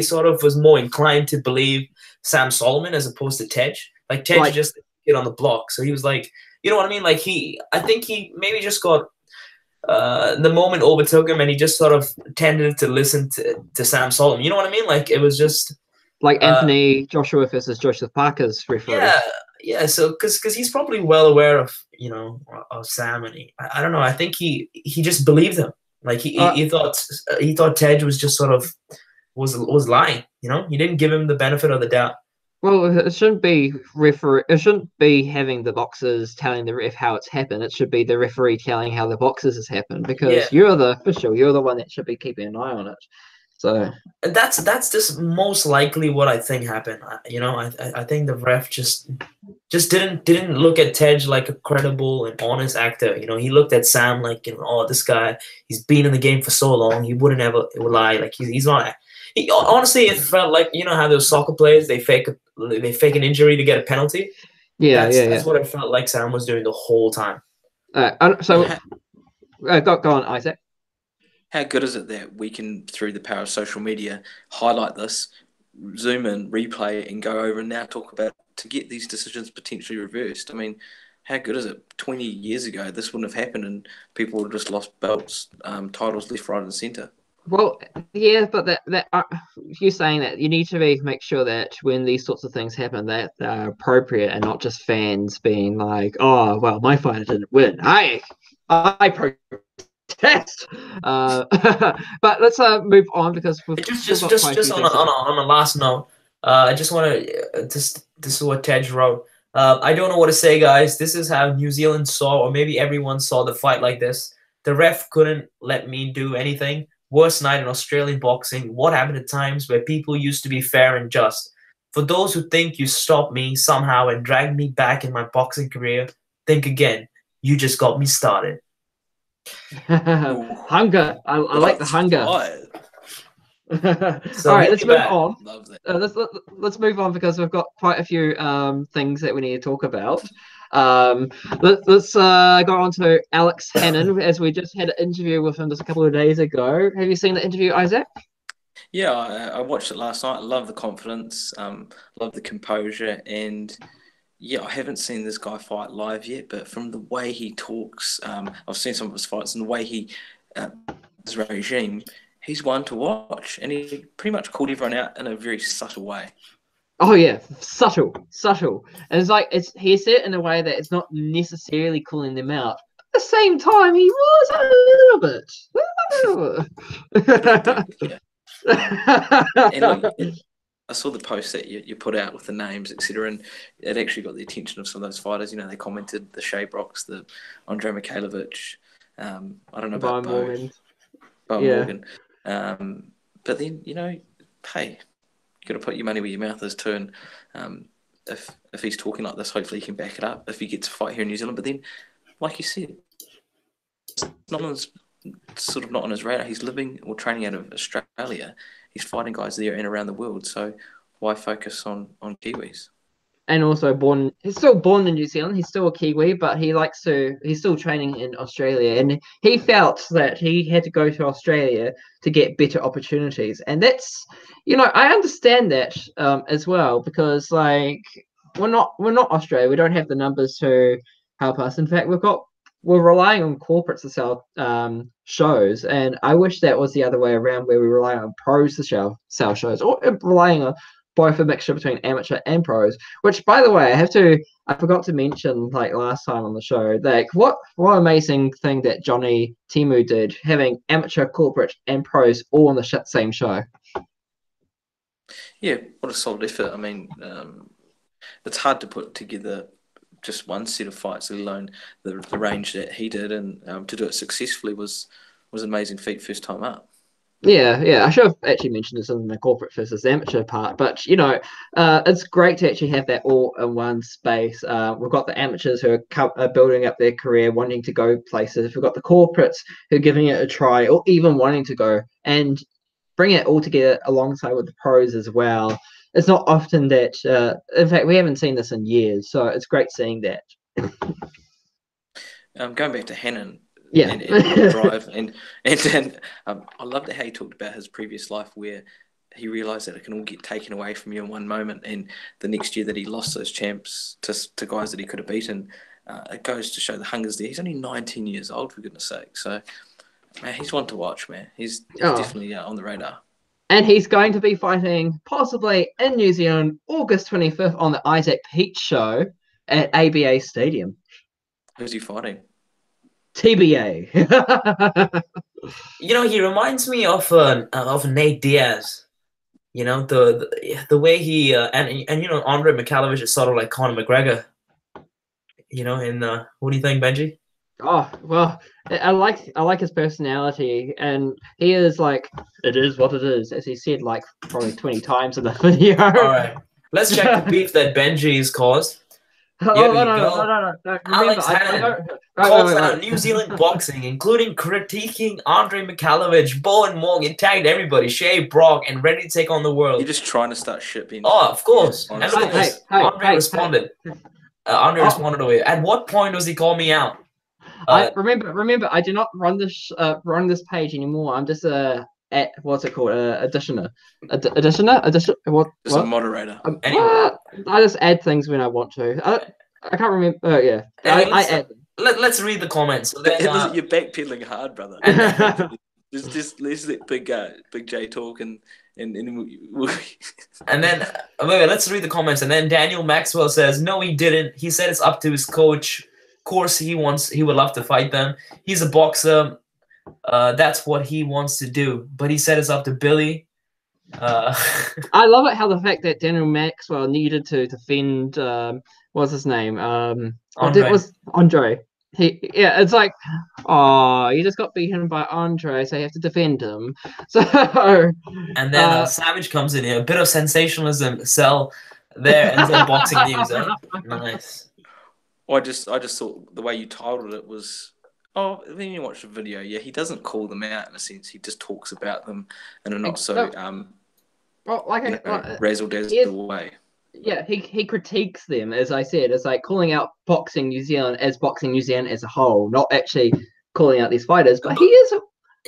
sort of was more inclined to believe Sam Soliman as opposed to Tej. Like Tej just get on the block, so he was like, you know what I mean? Like I think he maybe just got. The moment overtook him, and he just sort of tended to listen to Sam Soliman. You know what I mean? Like it was just like Anthony Joshua versus Joseph Parker's referee. Yeah. So because he's probably well aware of Sam, and I don't know. I think he just believed him. Like he thought Tej was just sort of was lying. He didn't give him the benefit of the doubt. Well, it shouldn't be It shouldn't be having the boxers telling the ref how it's happened. It should be the referee telling how the boxers has happened, because you're the official. You're the one that should be keeping an eye on it. So that's just most likely what I think happened. I think the ref just didn't look at Tej like a credible and honest actor. He looked at Sam like, oh, this guy, he's been in the game for so long, he wouldn't ever lie. Like he's not. Honestly, it felt like how those soccer players, they fake an injury to get a penalty. That's what it felt like Sam was doing the whole time. Go on, Isaac. How good is it that we can, through the power of social media, highlight this, zoom in, replay, and go over and now talk about to get these decisions potentially reversed? I mean, how good is it? 20 years ago, this wouldn't have happened, and people would have just lost belts, titles left, right, and centre. Well, yeah, but that you're saying that you need to make sure that when these sorts of things happen, that they're appropriate and not just fans being like, "Oh, well, my fighter didn't win. I protest." But let's move on, because we've just on a last note, I just want to this is what Tej wrote. I don't know what to say, guys. This is how New Zealand saw, or maybe everyone saw, the fight like this. The ref couldn't let me do anything. Worst night in Australian boxing. What happened at times where people used to be fair and just? For those who think you stopped me somehow and dragged me back in my boxing career, think again. You just got me started. Hunger. I like the hunger. So all right, let's move on. Love that. Let's move on, because we've got quite a few things that we need to talk about. Let's go on to Alex Hanan, as we just had an interview with him just a couple of days ago. Have you seen the interview, Isaac? Yeah, I watched it last night. I love the confidence, love the composure, and yeah, I haven't seen this guy fight live yet, but from the way he talks, I've seen some of his fights, and the way his regime, he's one to watch, and he pretty much called everyone out in a very subtle way. Oh yeah, subtle, and it's like he said it in a way that it's not necessarily calling them out. At the same time, he was a little bit. And look, I saw the post that you put out with the names, etc., and it actually got the attention of some of those fighters. They commented the Shea Brocks, the Andre Mikhailovich. I don't know about Morgan. Morgan. But then hey, you got to put your money where your mouth is too. And if he's talking like this, hopefully he can back it up if he gets a fight here in New Zealand. But then, like you said, it's not on his radar. He's living or training out of Australia. He's fighting guys there and around the world. So why focus on Kiwis? And also he's still born in New Zealand. He's still a Kiwi, but he's still training in Australia. And he felt that he had to go to Australia to get better opportunities. And that's, I understand that as well, because like we're not Australia. We don't have the numbers to help us. In fact, we're relying on corporates to sell shows. And I wish that was the other way around, where we rely on pros to sell shows, or relying on both a mixture between amateur and pros, which, by the way, I forgot to mention, like last time on the show, like what amazing thing that Johnny Timu did, having amateur, corporate, and pros all on the same show. Yeah, what a solid effort. I mean, it's hard to put together just one set of fights, let alone the range that he did, and to do it successfully was an amazing feat first time up. Yeah. I should have actually mentioned this in the corporate versus amateur part, but it's great to actually have that all in one space. We've got the amateurs who are building up their career, wanting to go places. We've got the corporates who are giving it a try, or even wanting to go, and bring it all together alongside with the pros as well. It's not often that, in fact, we haven't seen this in years, so it's great seeing that. Going back to Hanan, yeah, and drive, and I loved how he talked about his previous life where he realised that it can all get taken away from you in one moment, and the next year that he lost those champs to guys that he could have beaten, it goes to show the hunger's there. He's only 19 years old, for goodness sake. So, man, he's one to watch, man. He's definitely on the radar. And he's going to be fighting possibly in New Zealand, August 25th on the Isaac Peach show at ABA Stadium. Who's he fighting? TBA. He reminds me of Nate Diaz. The way he and Andre Mikhailovich is sort of like Conor McGregor. What do you think, Benji? Oh well, I like his personality, and he is like, it is what it is, as he said like probably 20 times in the video. All right, let's check the beef that Benji's caused. No. Alex Hanan calls out New Zealand boxing, including critiquing Andre Mikhailovich, Bowen Morgan, and tagged everybody, Shea Brock, and ready to take on the world. You're just trying to start shipping. Oh, of course. Yeah, Andre responded. Andre responded away. At what point does he call me out? I remember. I do not run this page anymore. I'm just at what's it called? Additioner. What? Just a moderator. Anyway. I just add things when I want to. I can't remember. Oh yeah. I add them. Let's read the comments. So then, you're backpedaling hard, brother. just let's let Big J talk and and then wait, let's read the comments. And then Daniel Maxwell says, no, he didn't. He said it's up to his coach. Of course, he would love to fight them. He's a boxer. That's what he wants to do. But he said it's up to Billy. I love it how the fact that Daniel Maxwell needed to defend what's his name? Andre. It was Andre. It's like, oh, you just got beaten by Andre, so you have to defend him. So and then Savage comes in here. A bit of sensationalism sell there, and then boxing news. Nice. Well, I just thought the way you titled it was, then you watch the video, he doesn't call them out in a sense. He just talks about them in a not so razzle-dazzle way. Yeah, he critiques them, as I said. It's like calling out Boxing New Zealand as a whole, not actually calling out these fighters. But he is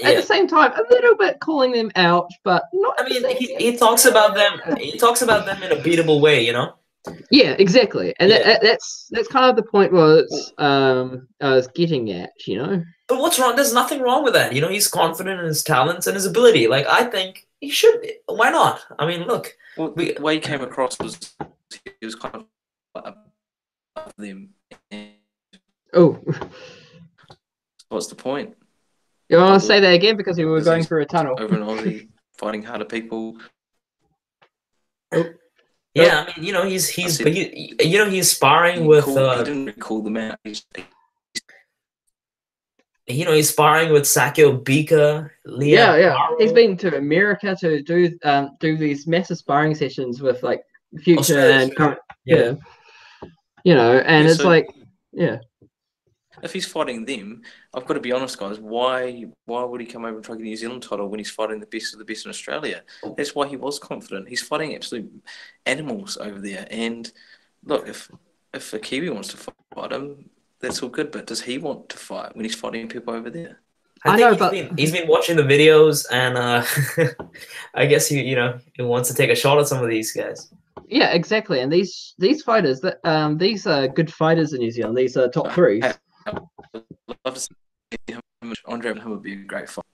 at the same time a little bit calling them out, but not. I mean, he talks about them. He talks about them in a beatable way, Yeah, exactly, and that's kind of the point where I was getting at, But what's wrong? There's nothing wrong with that. He's confident in his talents and his ability. Like, I think he should be. Why not? I mean, look. Well, the way he came across was he was kind of above them. Oh, what's the point? You want to say that again because we were going through a tunnel over in Aussie, fighting harder people. Oh. Yeah, I mean, he's sparring with. He didn't call them out. He's sparring with Sakio Bika. Yeah. He's been to America to do these massive sparring sessions with like future and current. Yeah. And it's like, if he's fighting them, I've got to be honest, guys. Why would he come over and try to get a New Zealand title when he's fighting the best of the best in Australia? That's why he was confident. He's fighting absolute animals over there. And look, if a Kiwi wants to fight him, that's all good. But does he want to fight when he's fighting people over there? I think he's been watching the videos, and I guess he wants to take a shot at some of these guys. Yeah, exactly. And these fighters, these are good fighters in New Zealand. These are top threes. I'd love to see him. Andre would be a great fight.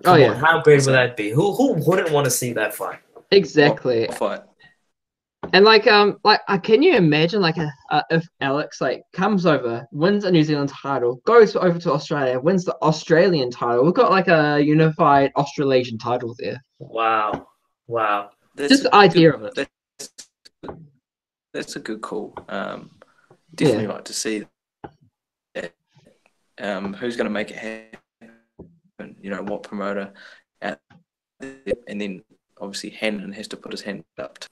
Come on, how great would that be? Who wouldn't want to see that fight? Exactly. Fight. And can you imagine if Alex comes over, wins a New Zealand title, goes over to Australia, wins the Australian title? We've got a unified Australasian title there. Wow. just the idea of it. That's a good call. Definitely like to see that. Who's going to make it happen? You know, what promoter out there, and then obviously Hanan has to put his hand up.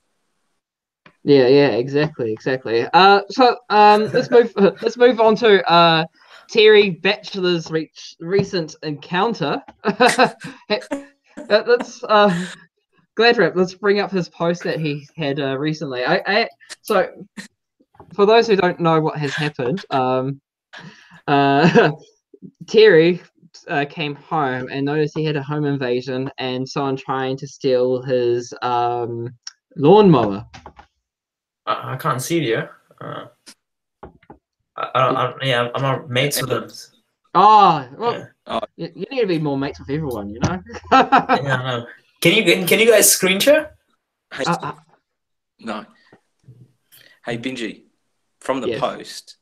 Yeah, exactly. So let's move on to Terry Batchelor's recent encounter. Let's Gladrap, let's bring up his post that he had recently. So for those who don't know what has happened, Terry came home and noticed he had a home invasion and someone trying to steal his lawnmower. I can't see you. I'm not mates with them. Oh, well, you need to be more mates with everyone, you know. Yeah, I know. Can you guys screen share? Hey, no. Hey, Benji, from the post,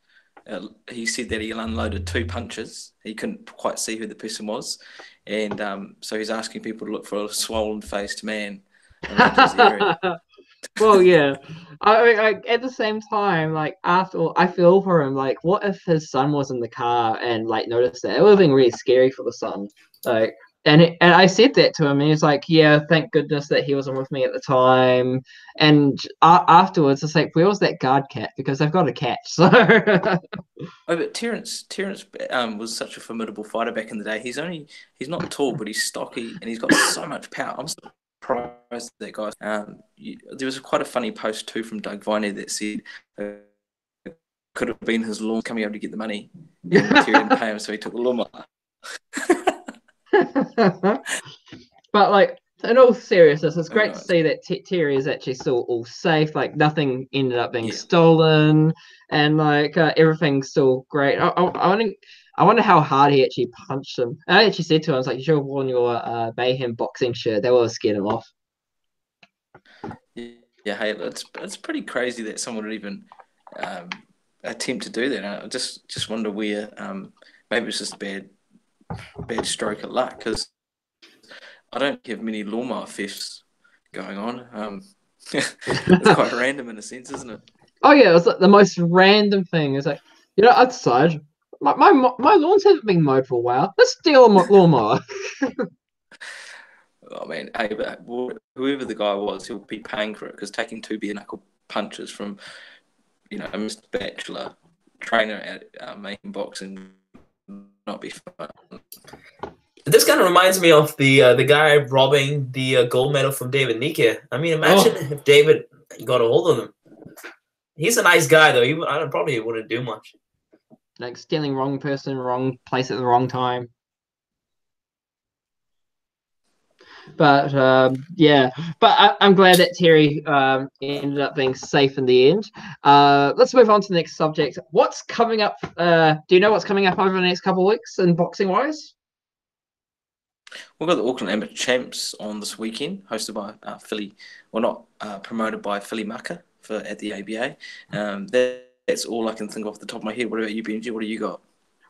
he said that he unloaded 2 punches. He couldn't quite see who the person was, and so he's asking people to look for a swollen-faced man around his area. Well, yeah. I mean, like, at the same time, like, after all, I feel for him. Like, what if his son was in the car and like noticed that? It would have been really scary for the son. Like, and I said that to him, and he's like, "Yeah, thank goodness that he wasn't with me at the time." And afterwards, it's like, "Where was that guard cat?" Because they've got a cat. So. Oh, but Terence was such a formidable fighter back in the day. He's not tall, but he's stocky and he's got so much power. I'm surprised that guy. There was quite a funny post too from Doug Viney that said could have been his lawn coming over to get the money. And Terry didn't pay him, so he took the lawnmower. But like, in all seriousness, it's great to see that Terry is actually still all safe. Like, nothing ended up being stolen, and like everything's still great. I wonder how hard he actually punched him. And I actually said to him, "I was like, you should have worn your Mayhem boxing shirt. That would have scared him off." Yeah, hey, it's pretty crazy that someone would even attempt to do that. I just wonder where maybe it's just a bad stroke of luck, because I don't have many lawnmower thefts going on. It's quite random in a sense, isn't it? Oh yeah, it was like the most random thing. It's like, you know, I decided my lawns haven't been mowed for a while. Let's steal a lawnmower. Oh man, hey, but whoever the guy was, he'll be paying for it, because taking 2 bare knuckle punches from, you know, Mr. Batchelor, trainer at making boxing, not be fun. This kind of reminds me of the guy robbing the gold medal from David Nike. I mean, imagine if David got a hold of him. He's a nice guy, though. I probably wouldn't do much. Like stealing wrong person, wrong place at the wrong time. But yeah, but I'm glad that Terry ended up being safe in the end. Let's move on to the next subject. What's coming up? Do you know what's coming up over the next couple of weeks in boxing wise? We've got the Auckland Amateur Champs on this weekend, hosted by Philly, well, not promoted by Philly Maka at the ABA. That's all I can think off the top of my head. What about you, Benji? What do you got?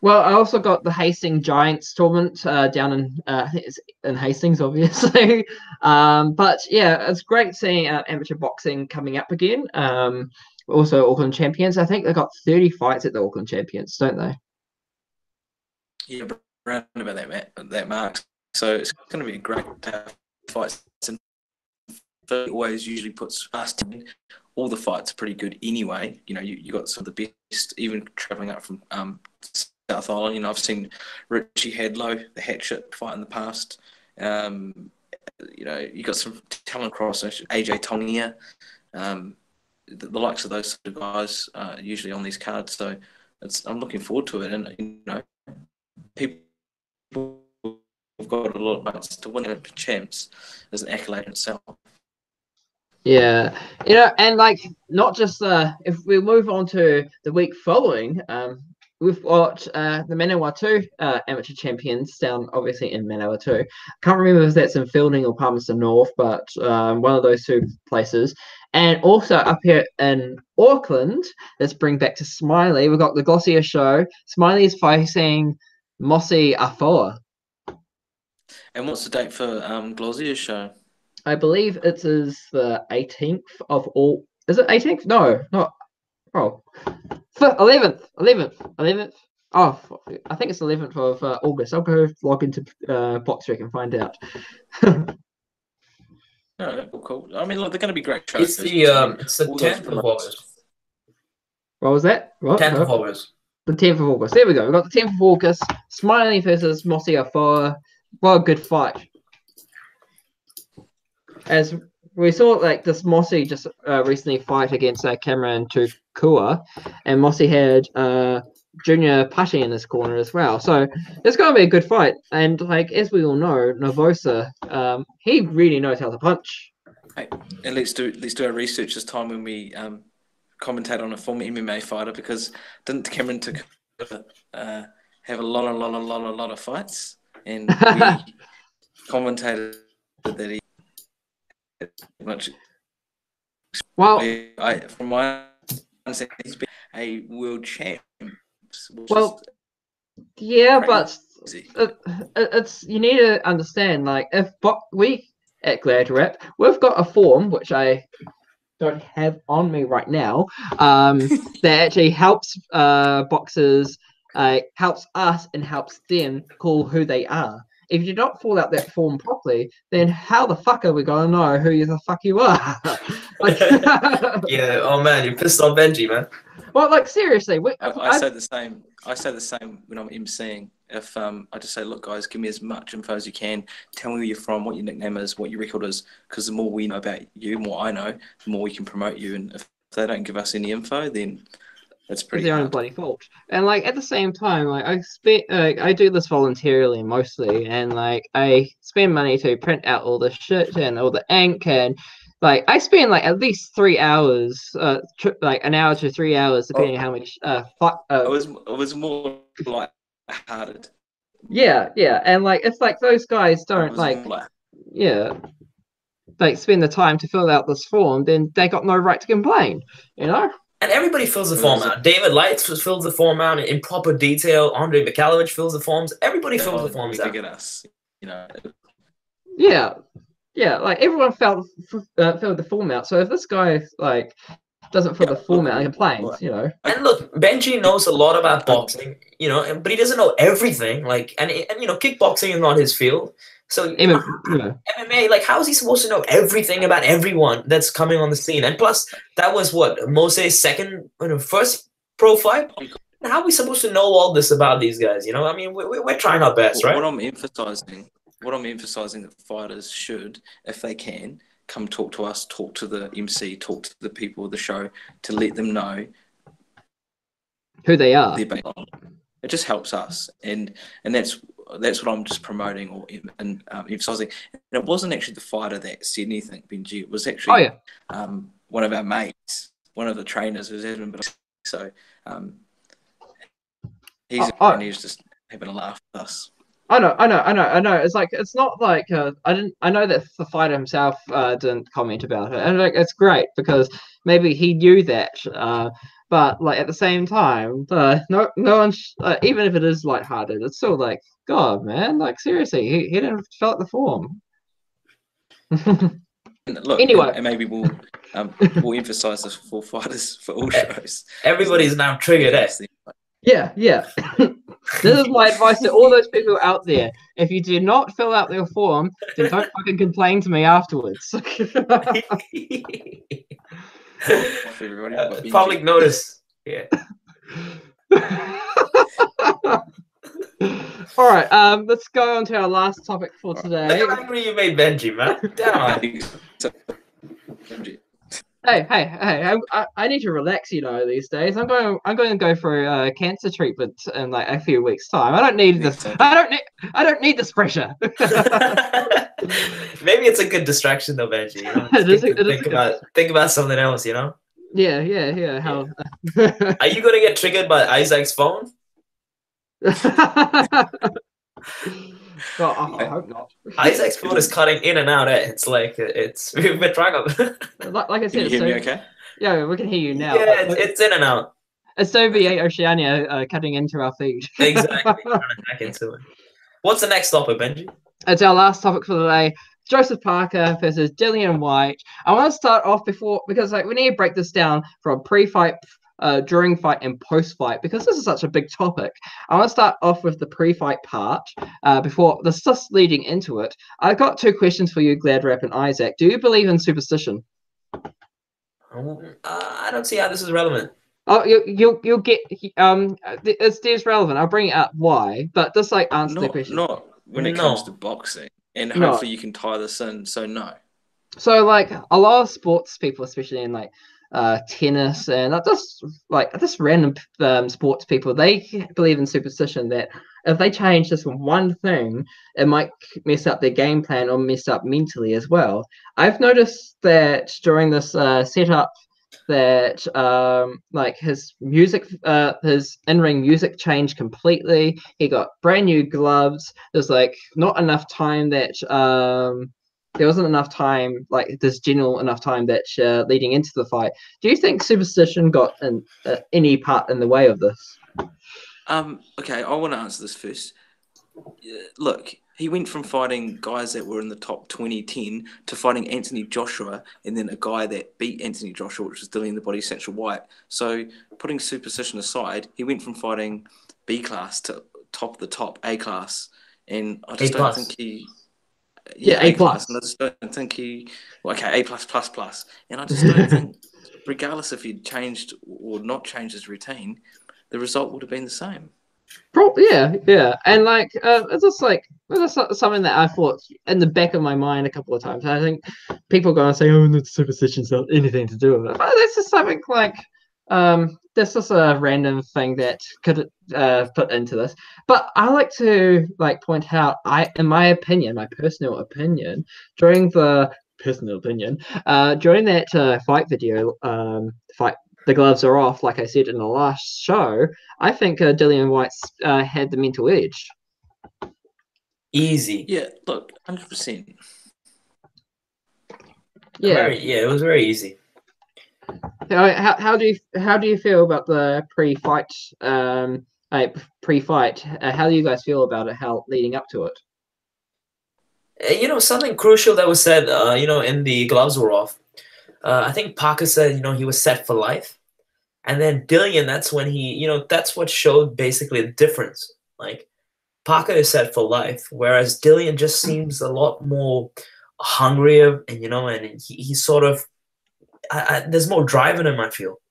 Well, I also got the Hastings Giants tournament down in I think it's in Hastings, obviously. But yeah, it's great seeing amateur boxing coming up again. Also, Auckland Champions. I think they got 30 fights at the Auckland Champions, don't they? Yeah, around about that mark. So it's going to be a great fight. Philly always usually puts fast in. All the fights are pretty good anyway. You know, you got some of the best, even travelling up from South Island. You know, I've seen Richie Hadlow, the Hatchet, fight in the past. You know, you got some talent across AJ Tongia. The likes of those sort of guys usually on these cards. So I'm looking forward to it. And, you know, people have got a lot of fights to win at champs as an accolade in itself. Yeah, you know, and like not just if we move on to the week following, we've got the Manawatu amateur champions down obviously in Manawatu. Can't remember if that's in Fielding or Palmerston North, but one of those 2 places. And also up here in Auckland, let's bring back to Smiley. We've got the Glossier show. Smiley is facing Mossy Afoa. And what's the date for Glossier's show? I believe it is the 18th of all. Is it 18th? No, not. Oh, 11th. Oh, I think it's 11th of August. I'll go log into BoxRec and find out. No, cool. I mean, look, they're going to be great shows. It's the 10th of August. What was that? What? 10th of August. The 10th of August. There we go. We've got the 10th of August. Smiley versus Mossy Afoa. What a good fight. As we saw, like, this Mossy just recently fight against Cameron Tukua, and Mossy had Junior Putty in his corner as well. So it's going to be a good fight. And, like, as we all know, Novosa, he really knows how to punch. Hey, and let's do our research this time when we commentate on a former MMA fighter, because didn't Cameron Tukua have a lot of fights, and we commentated that he much. Well, from my understanding, he's been a world champ. Well, yeah, but it's you need to understand, like, if we at Gladrap, we've got a form which I don't have on me right now, that actually helps boxers, helps us and helps them call who they are. If you don't fill out that form properly, then how the fuck are we gonna know who the fuck you are? Like, yeah. Oh man, you're pissed off Benji, man. Well, like, seriously, I say the same. I say the same when I'm emceeing. If I just say, look, guys, give me as much info as you can. Tell me where you're from, what your nickname is, what your record is, because the more we know about you, the more I know, the more we can promote you. And if they don't give us any info, then that's pretty their own bloody fault. And, like, at the same time, like, I do this voluntarily mostly, and, like, I spend money to print out all the shit and all the ink, and, like, I spend, like, at least 3 hours, like an hour to 3 hours, depending on how much. It was more light-hearted. Yeah, and, like, it's like those guys don't like spend the time to fill out this form, then they got no right to complain, you know. And everybody fills the form out. David Lights fills the form out in proper detail. Andre Mikalovich fills the forms. Everybody fills the forms out. Get us, you know. Yeah, like, everyone filled the form out. So if this guy, like, doesn't fill the form out and complains, you know. And look, Benji knows a lot about boxing, you know, but he doesn't know everything. Like, and you know, kickboxing is not his field. So MMA, like, how is he supposed to know everything about everyone that's coming on the scene? And plus, that was what Mose's first pro fight. How are we supposed to know all this about these guys? You know, I mean, we're trying our best, right? What I'm emphasizing that fighters should, if they can, come talk to us, talk to the MC, talk to the people of the show, to let them know who they are. It just helps us, and that's what I'm just promoting and emphasizing. And it wasn't actually the fighter that said anything, Benji. It was actually one of our mates, one of the trainers who's having a bit of, so he's just having a laugh with us. I know. It's like, it's not like I know that the fighter himself didn't comment about it, and, like, it's great because maybe he knew that. But, like, at the same time, no one, even if it is lighthearted, it's still like, God, man, like, seriously, he didn't fill out the form. Look, anyway, and maybe we'll emphasize this for fighters for all shows. Everybody's now triggered. Yeah. This is my advice to all those people out there. If you do not fill out your form, then don't fucking complain to me afterwards. Public notice. Yeah. All right. Let's go on to our last topic for today. Look how angry you made Benji, man. Damn. Hey! I need to relax, you know, these days. I'm going to go for cancer treatment in, like, a few weeks' time. I don't need this. I don't need this pressure. Maybe it's a good distraction, though, Benji. You know? Think about something else, you know. Yeah. How? Are you gonna get triggered by Isaac's phone? Well, I hope not. Isaac's phone is cutting in and out. It's like we've been trying to. like I said, can you hear me okay? Yeah, we can hear you now. Yeah, it's in and out. It's Soviet Oceania cutting into our feed. Exactly. Trying to hack into it. What's the next topic, Benji? It's our last topic for the day. Joseph Parker versus Dilian Whyte. I want to start off because like we need to break this down from pre-fight, during fight, and post-fight because this is such a big topic. I want to start off with the pre-fight part before the stuff leading into it. I've got 2 questions for you, Gladrap and Isaac. Do you believe in superstition? I don't see how this is relevant. Oh, you'll get it's relevant. I'll bring it up why, but just like answer the question. Not when it comes to boxing, and hopefully you can tie this in. So no. So like a lot of sports people, especially in like tennis and just random sports people, they believe in superstition that if they change just one thing, it might mess up their game plan or mess up mentally as well. I've noticed that during this setup that like his music, his in-ring music changed completely. He got brand new gloves. There's like not enough time that there wasn't enough time, like there's general enough time that leading into the fight. Do you think superstition got any part in the way of this? Okay, I want to answer this first. Look, he went from fighting guys that were in the top 2010 to fighting Anthony Joshua, and then a guy that beat Anthony Joshua, which was Dilian the Body Snatcher Whyte. So, putting superstition aside, he went from fighting B class to the top A class, and I just don't think he. Yeah, A plus. And I just don't think he. Well, okay, A plus, and I just don't think, regardless if he'd changed or not changed his routine, the result would have been the same. Probably, yeah, and like it's just something that I thought in the back of my mind a couple of times. I think people go and say, "Oh, the superstition's not anything to do with it," but that's just something like that's just a random thing that could put into this. But I like to like point out, in my opinion, my personal opinion, during that fight video, fight. The gloves are off, like I said in the last show. I think Dilian Whyte had the mental edge. Easy. Yeah, look, 100%. Yeah, it was very easy. How do you feel about the pre-fight? Pre-fight. How do you guys feel about it? How leading up to it? Something crucial that was said. In the gloves were off. I think Parker said, he was set for life. And then Dilian, that's when that's what showed basically the difference. Like, Parker is set for life, whereas Dilian just seems a lot more hungrier, and he sort of, there's more drive in him, I feel.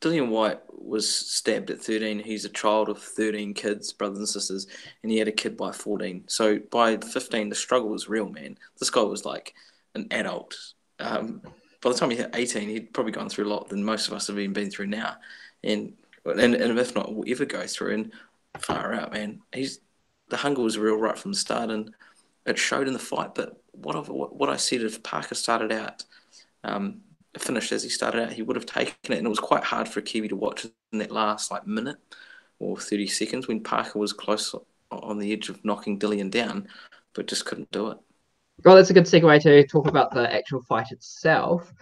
Dilian Whyte was stabbed at 13. He's a child of 13 kids, brothers and sisters, and he had a kid by 14. So by 15, the struggle was real, man. This guy was like an adult. By the time he hit 18, he'd probably gone through a lot than most of us have even been through now. And if not, will ever go through. And far out, man. The hunger was real right from the start, and it showed in the fight. But what I said, if Parker started out, finished as he started out, he would have taken it. And it was quite hard for a Kiwi to watch in that last minute or 30 seconds when Parker was close on the edge of knocking Dilian down, but just couldn't do it. Well, that's a good segue to talk about the actual fight itself.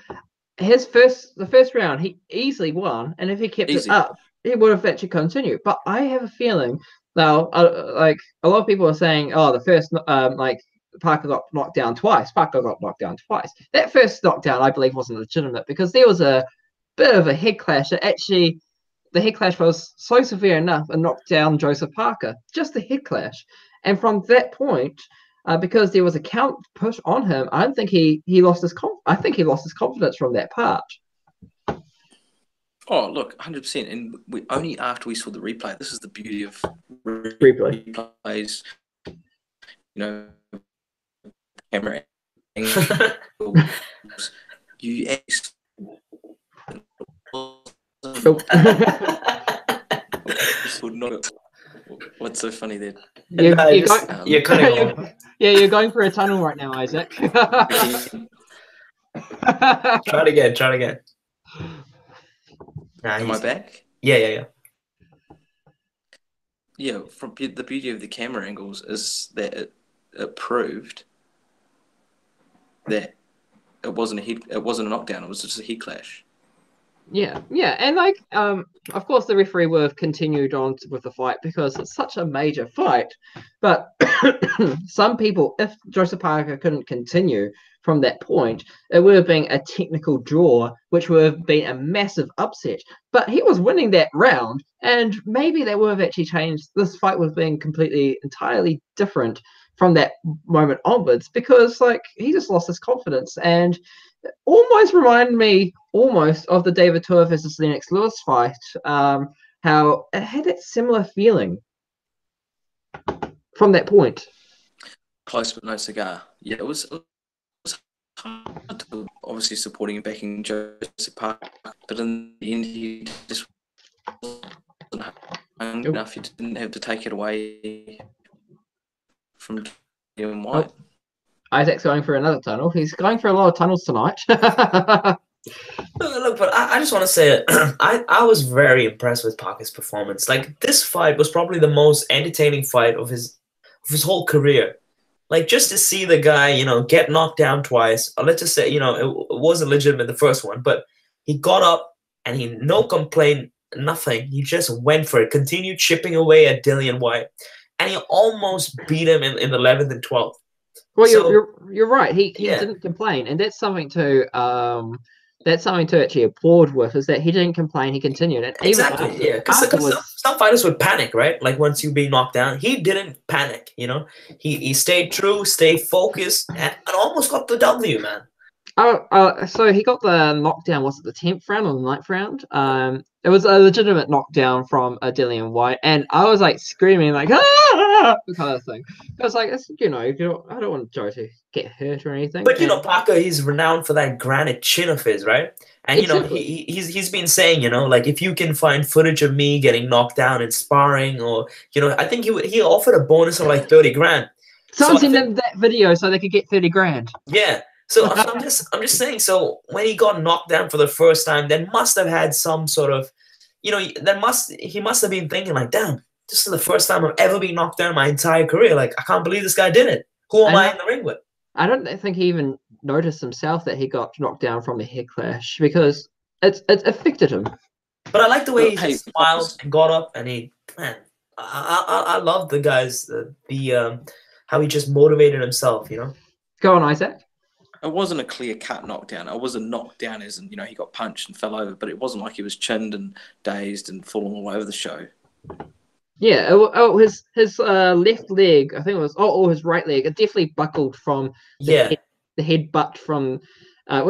The first round, he easily won, and if he kept it up, he would have actually continued. But I have a feeling now, like a lot of people are saying, "Oh, the first Parker got knocked down twice." That first knockdown, I believe, wasn't legitimate because there was a bit of a head clash. The head clash was so severe enough and knocked down Joseph Parker. Just the head clash, and from that point. Because there was a count push on him, I don't think he lost his I think he lost his confidence from that part. Oh, look, 100%. And we only after we saw the replay. This is the beauty of replays. Camera angles. You What's so funny there? You're going for a tunnel right now, Isaac. Try it again. Am I back? Yeah. Yeah, from the beauty of the camera angles is that it proved that it wasn't a knockdown. It was just a head clash. Yeah, yeah, and like, of course, the referee would have continued on with the fight because it's such a major fight. But some people, if Joseph Parker couldn't continue from that point, it would have been a technical draw, which would have been a massive upset. But he was winning that round, and maybe they would have actually changed. This fight would have been completely, entirely different from that moment onwards because, like, he just lost his confidence and almost reminded me almost of the David Tua versus Lennox Lewis fight. How it had that similar feeling from that point. Close but no cigar. Yeah, it was hard to obviously supporting and backing Joseph Parker, but in the end he just wasn't hungry enough. He didn't have to take it away from Dilian Whyte. Isaac's going for another tunnel. He's going for a lot of tunnels tonight. Look, but I just want to say I was very impressed with Parker's performance. Like, this fight was probably the most entertaining fight of his whole career. Like, just to see the guy, get knocked down twice. Or let's just say, it wasn't legitimate the first one, but he got up and he no complaint, nothing. He just went for it, continued chipping away at Dilian Whyte, and he almost beat him in the 11th and 12th. Well, you're right. He didn't complain, and that's something to actually applaud with, is that he didn't complain. He continued, and exactly, yeah. Because some fighters would panic, right? Like, once you be knocked down, he didn't panic. He stayed true, stayed focused, and almost got the W, man. So he got the knockdown. Was it the 10th round or the 9th round? It was a legitimate knockdown from Dilian Whyte, and I was like screaming, like ah, kind of thing. I was like, I don't want Joe to get hurt or anything. But Parker, he's renowned for that granite chin of his, right? And exactly. he's been saying, like, if you can find footage of me getting knocked down in sparring, or I think he offered a bonus of like 30 grand. Someone sent them that video so they could get 30 grand. Yeah. So I'm just saying. So when he got knocked down for the first time, then must have had some sort of, he must have been thinking like, damn, this is the first time I've ever been knocked down in my entire career. Like, I can't believe this guy did it. Who am I in the ring with? I don't think he even noticed himself that he got knocked down from the head clash because it affected him. But I like the way he just smiled and got up, and I love the guys, how he just motivated himself. Go on, Isaac. It wasn't a clear-cut knockdown. It was a knockdown as in, he got punched and fell over, but it wasn't like he was chinned and dazed and falling all over the show. Yeah, his left leg, I think it was, or his right leg, it definitely buckled from the head butt from, it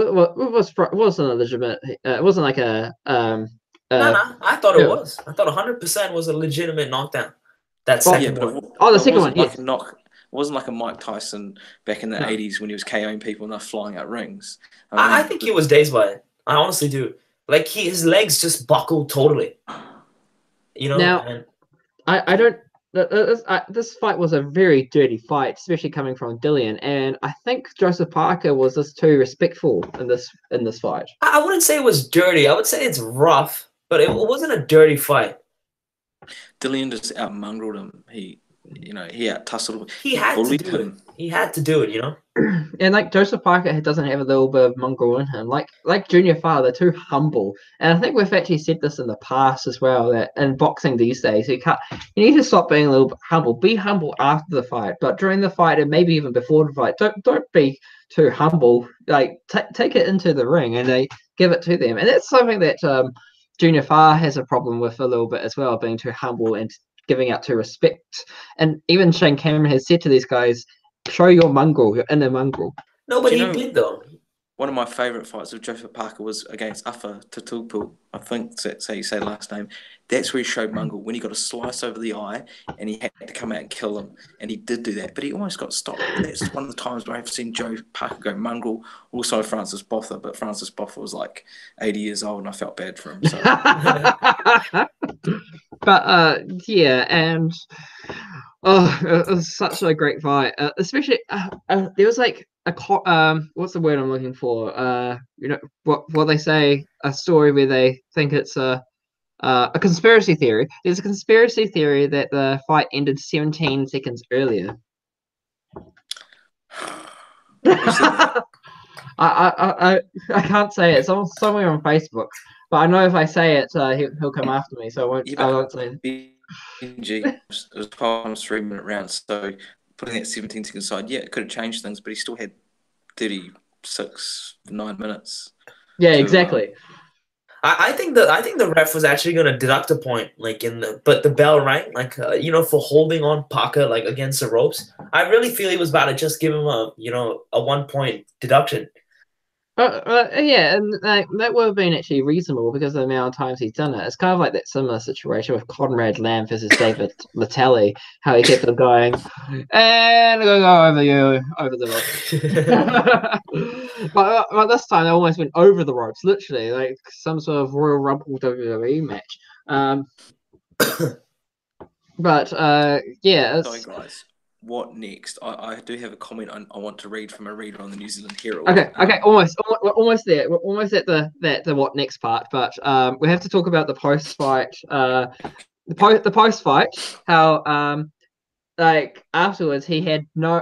wasn't a legitimate, it wasn't like a, no, I thought it was. I thought 100% was a legitimate knockdown. That second one. The second one, yes. It wasn't like a Mike Tyson back in the 80s when he was KOing people and they're flying out rings. I think he was dazed by it. I honestly do. Like, his legs just buckled totally. Now, I don't. This fight was a very dirty fight, especially coming from Dilian, and I think Joseph Parker was just too respectful in this fight. I wouldn't say it was dirty. I would say it's rough, but it wasn't a dirty fight. Dilian just out-mongreled him. He out-tussled him. He had to do it. He had to do it, And like Joseph Parker doesn't have a little bit of mongrel in him. Like Junior Farr, they're too humble. And I think we've actually said this in the past as well, that in boxing these days, you need to stop being a little bit humble. Be humble after the fight, but during the fight and maybe even before the fight, don't be too humble. Like take it into the ring and they give it to them. And that's something that Junior Farr has a problem with a little bit as well, being too humble and giving out too respect. And even Shane Cameron has said to these guys, show your mongrel, your inner mongrel. No, but he did, though. One of my favourite fights of Joseph Parker was against Afa Tutulpu, I think that's how you say the last name. That's where he showed mongrel, when he got a slice over the eye and he had to come out and kill him. And he did do that, but he almost got stopped. That's one of the times where I've seen Joe Parker go mongrel. Also Francis Botha, but Francis Botha was like 80 years old and I felt bad for him. So. But yeah, and it was such a great fight. Especially there was like what's the word I'm looking for? What they say, a story where they think it's a conspiracy theory. There's a conspiracy theory that the fight ended 17 seconds earlier. I can't say it. It's somewhere on Facebook. But I know if I say it, he'll come after me. So I won't. Yeah, I won't say. Benji, it was 12 times 3-minute rounds. So putting that 17 second aside, yeah, it could have changed things, but he still had 9 minutes. Yeah, exactly. I think the ref was actually gonna deduct a point, like but the bell rang, like for holding on Parker like against the ropes. I really feel he was about to just give him a 1 point deduction. Yeah, and that would have been actually reasonable because of the amount of times he's done it. It's kind of like that similar situation with Conrad Lamb versus David Latelli, how he kept on going, and I'm going to go over you, over the ropes. but this time they almost went over the ropes, literally, like some sort of Royal Rumble WWE match. Yeah. Sorry, guys. What next? I do have a comment I want to read from a reader on the New Zealand Herald. Okay, almost there. We're almost at the what next part, but we have to talk about the post fight. The post fight, how like afterwards he said no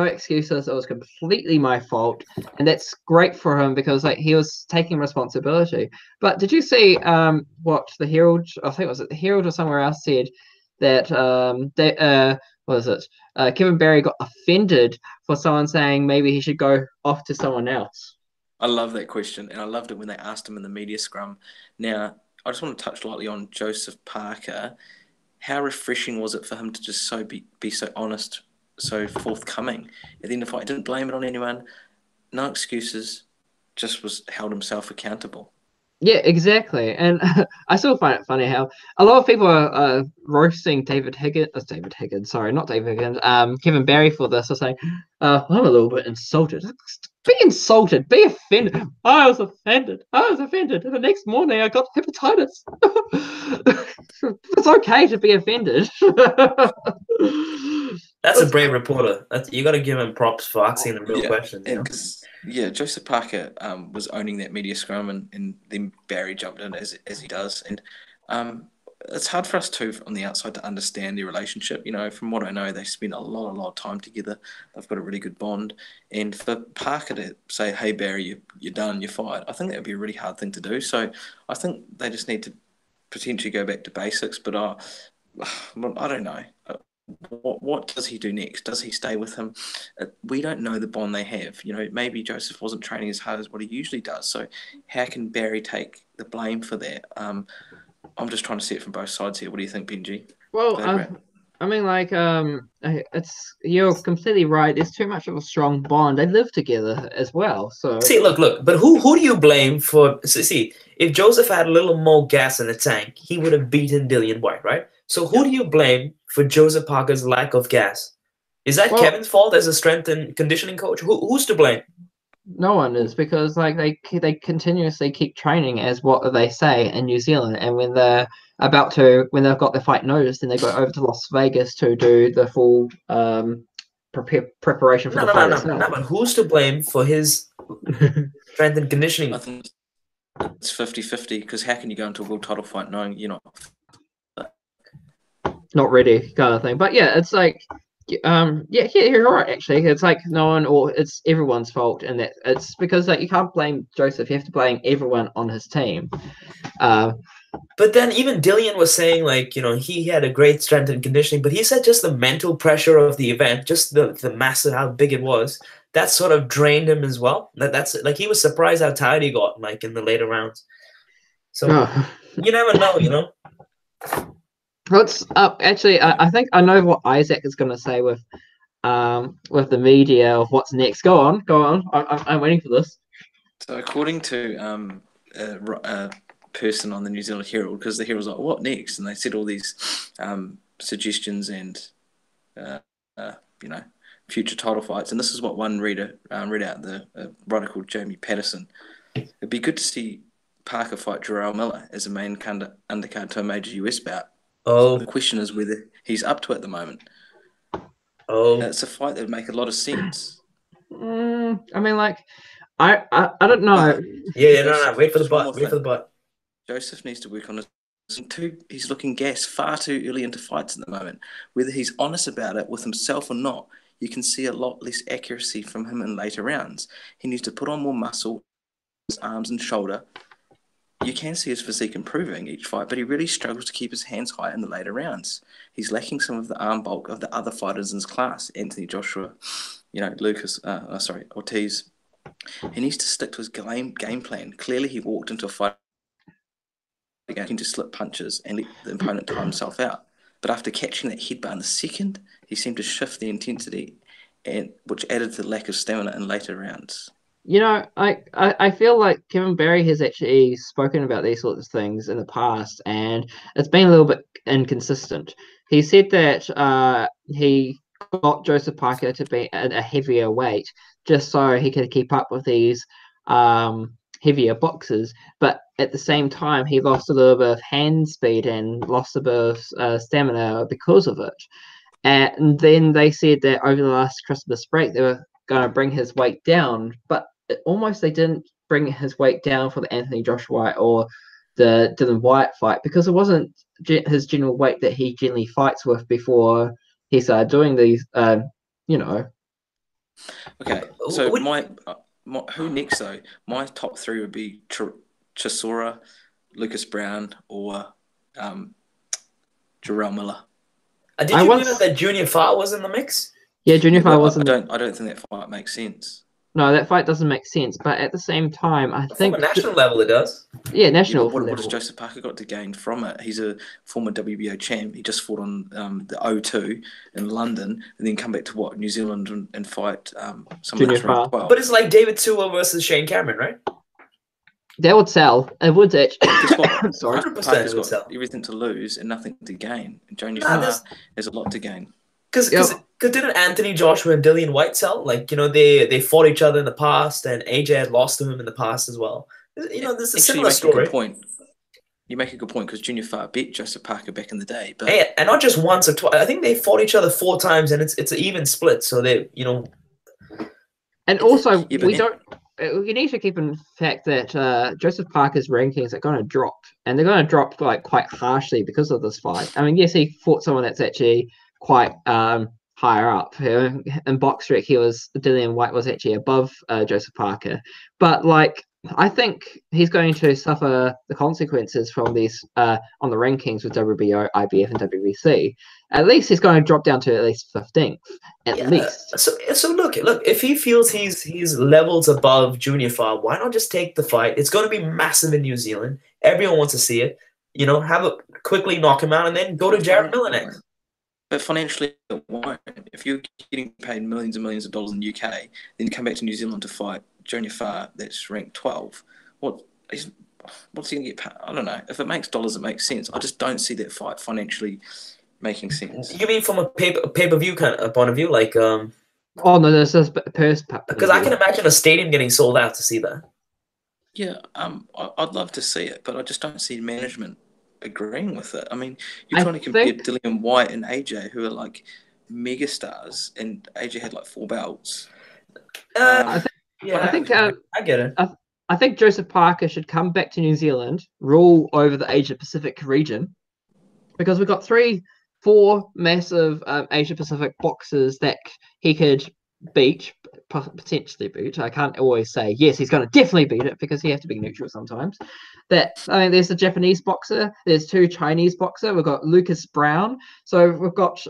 excuses. It was completely my fault, and that's great for him because like he was taking responsibility. But did you see what the Herald? I think was it the Herald or somewhere else said that what is it? Kevin Barry got offended for someone saying maybe he should go off to someone else. I love that question, and I loved it when they asked him in the media scrum. Now, I just want to touch lightly on Joseph Parker. How refreshing was it for him to just be so honest, so forthcoming? At the end of the fight, he didn't blame it on anyone, no excuses, just held himself accountable. Yeah, exactly. And I still find it funny how a lot of people are roasting Kevin Barry for this. Are saying, I'm a little bit insulted. Be insulted. Be offended. I was offended. And the next morning I got hepatitis. It's okay to be offended. That's a brave reporter. You got to give him props for asking the real questions. Yeah, Joseph Parker was owning that media scrum, and then Barry jumped in as he does, and it's hard for us too on the outside to understand their relationship. From what I know, they spend a lot of time together. They've got a really good bond, and for Parker to say, "Hey Barry, you're done, you're fired," I think that would be a really hard thing to do. So I think they just need to potentially go back to basics. But I don't know. What does he do next? Does he stay with him? We don't know the bond they have. Maybe Joseph wasn't training as hard as what he usually does. So how can Barry take the blame for that? I'm just trying to see it from both sides here. What do you think, Benji? Well, I mean, like, you're completely right. There's too much of a strong bond. They live together as well. So see, look. But who do you blame for? See, if Joseph had a little more gas in the tank, he would have beaten Dilian Whyte, right? So who do you blame for Joseph Parker's lack of gas? Is that Kevin's fault as a strength and conditioning coach? Who's to blame? No one is, because like they continuously keep training as what they say in New Zealand, and when they've got their fight noticed, then they go over to Las Vegas to do the full preparation for the fight itself. No, but who's to blame for his strength and conditioning? I think it's 50-50, because how can you go into a world title fight knowing you're not ready, kind of thing? But yeah, it's like you're right, actually. It's like it's everyone's fault, and that it's because like you can't blame Joseph, you have to blame everyone on his team. But then even Dilian was saying, like, he had a great strength and conditioning, but he said just the mental pressure of the event, just the massive, how big it was, that sort of drained him as well. That's like, he was surprised how tired he got, like, in the later rounds. So you never know, What's up? Actually, I think I know what Isaac is going to say with the media of what's next. Go on. I'm waiting for this. So according to a person on the New Zealand Herald, because the Herald's like, what next? And they said all these suggestions and future title fights. And this is what one reader read out, the writer called Jamie Patterson. It'd be good to see Parker fight Jarrell Miller as a main undercard to a major US bout. Oh. The question is whether he's up to it at the moment. Oh. It's a fight that would make a lot of sense. I mean, like, I don't know. No. Wait for the butt. Joseph needs to work on his he's looking gassed far too early into fights at the moment. Whether he's honest about it with himself or not, you can see a lot less accuracy from him in later rounds. He needs to put on more muscle, his arms and shoulder. you can see his physique improving each fight, but he really struggles to keep his hands high in the later rounds. He's lacking some of the arm bulk of the other fighters in his class, Anthony Joshua, Ortiz. He needs to stick to his game plan. Clearly, he walked into a fight again to slip punches and let the opponent tire himself out. But after catching that headbutt in the second, he seemed to shift the intensity, and which added to the lack of stamina in later rounds. You know, I feel like Kevin Barry has actually spoken about these sorts of things in the past, and it's been a little bit inconsistent. He said that he got Joseph Parker to be a heavier weight just so he could keep up with these heavier boxers, but at the same time, he lost a little bit of hand speed and lost a bit of stamina because of it. And then they said that over the last Christmas break, they were going to bring his weight down, but they didn't bring his weight down for the Anthony Joshua or the Dillian Whyte fight because it wasn't his general weight that he generally fights with before he started doing these, Okay, so my who next though? My top three would be Chisora, Lucas Brown, or Jarrell Miller. Did you know that Junior Fa was in the mix? Yeah, Junior Fa wasn't. I don't think that fight makes sense. No, that fight doesn't make sense. But at the same time, I think from a national level it does. Yeah, national level. What has Joseph Parker got to gain from it? He's a former WBO champ. He just fought on the O2 in London, and then come back to New Zealand and fight someone else around 12. But it's like David Tua versus Shane Cameron, right? That would sell. It would actually. Sorry, Parker's got everything to lose and nothing to gain. And Junior Fa has a lot to gain. Because didn't Anthony Joshua and Dilian Whyte sell? Like, they fought each other in the past, and AJ had lost to him in the past as well. This is a similar story. You make a good point because Junior Fa beat Joseph Parker back in the day. But and not just once or twice. I think they fought each other 4 times, and it's an even split. So they, And also, we need to keep in fact that Joseph Parker's rankings are going to drop, and they're going to drop quite harshly because of this fight. I mean, yes, he fought someone that's actually quite higher up. In BoxRec, Dilian Whyte was actually above Joseph Parker. But I think he's going to suffer the consequences from these on the rankings with WBO, IBF, and WBC. At least he's going to drop down to at least 15th, at least. So look, if he feels he's levels above Junior Fa, why not just take the fight? It's going to be massive in New Zealand. Everyone wants to see it. Quickly knock him out, and then go to Jarrett Miller next. But financially, it won't. If you're getting paid millions and millions of dollars in the UK, then you come back to New Zealand to fight Junior Fa that's ranked 12. What's he going to get paid? I don't know. If it makes dollars, it makes sense. I just don't see that fight financially making sense. You mean from a pay-per-view kind of point of view? Oh, no, there's a purse. Because I can imagine a stadium getting sold out to see that. Yeah, I'd love to see it, but I just don't see management agreeing with it. I mean, you're trying to compare Dilian Whyte and AJ, who are mega stars, and AJ had 4 belts. I get it. I think Joseph Parker should come back to New Zealand, rule over the Asia Pacific region, because we've got 3-4 massive Asia Pacific boxers that he could potentially beat. I can't always say yes, he's going to definitely beat it because you have to be neutral sometimes. There's a Japanese boxer, there's 2 Chinese boxer, we've got Lucas Brown. So we've got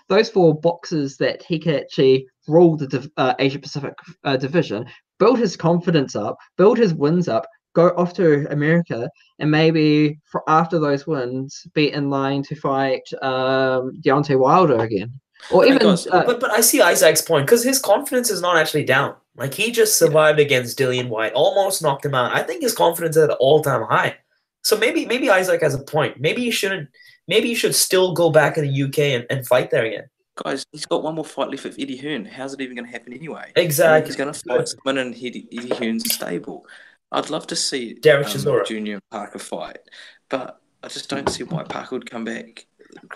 those 4 boxers that he can actually rule the Asia Pacific division, build his confidence up, build his wins up, go off to America, and maybe after those wins be in line to fight Deontay Wilder again. Or even, but I see Isaac's point because his confidence is not actually down. He just survived against Dilian Whyte, almost knocked him out. I think his confidence is at an all-time high. So maybe Isaac has a point. Maybe you shouldn't. Maybe you should still go back in the UK and fight there again. Guys, he's got one more fight left with Eddie Hearn. How's it even going to happen anyway? Exactly. He's going to fight someone in Eddie Hearn's stable. I'd love to see Junior Parker fight, but I just don't see why Parker would come back.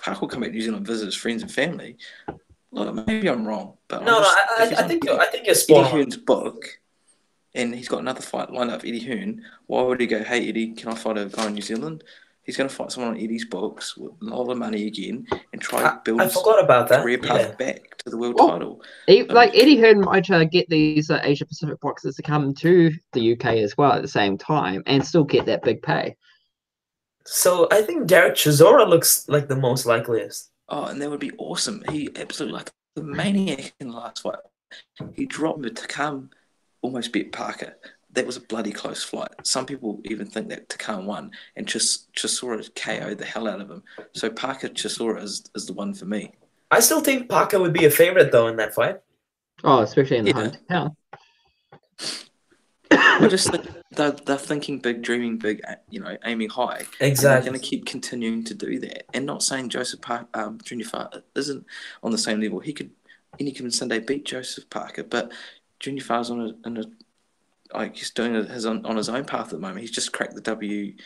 Parker will come back to New Zealand and visit his friends and family. Look, maybe I'm wrong, but I think you're spot on. Eddie Hearn's book, and he's got another fight lined up. Eddie Hearn. Why would he go? Hey Eddie, can I fight a guy in New Zealand? He's going to fight someone on Eddie's books with a lot of money again and try to build his career path back for the world title. Like Eddie Hearn might get these Asia Pacific boxers to come to the UK as well at the same time and still get that big pay. So I think Derek Chisora looks like the most likeliest. Oh, and that would be awesome. He absolutely like the maniac in the last fight. He dropped Takam, almost beat Parker. That was a bloody close fight. Some people even think that Takam won, and Chisora KO'd the hell out of him. So Parker Chisora is the one for me. I still think Parker would be a favorite though in that fight. Oh, especially in the hometown. I just think they're thinking big, dreaming big, aiming high. Exactly. And they're going to keep continuing to do that. And not saying Joseph Parker, Junior Farr isn't on the same level. He could any given Sunday beat Joseph Parker, but Junior Farr's he's doing on his own path at the moment. He's just cracked the WBA?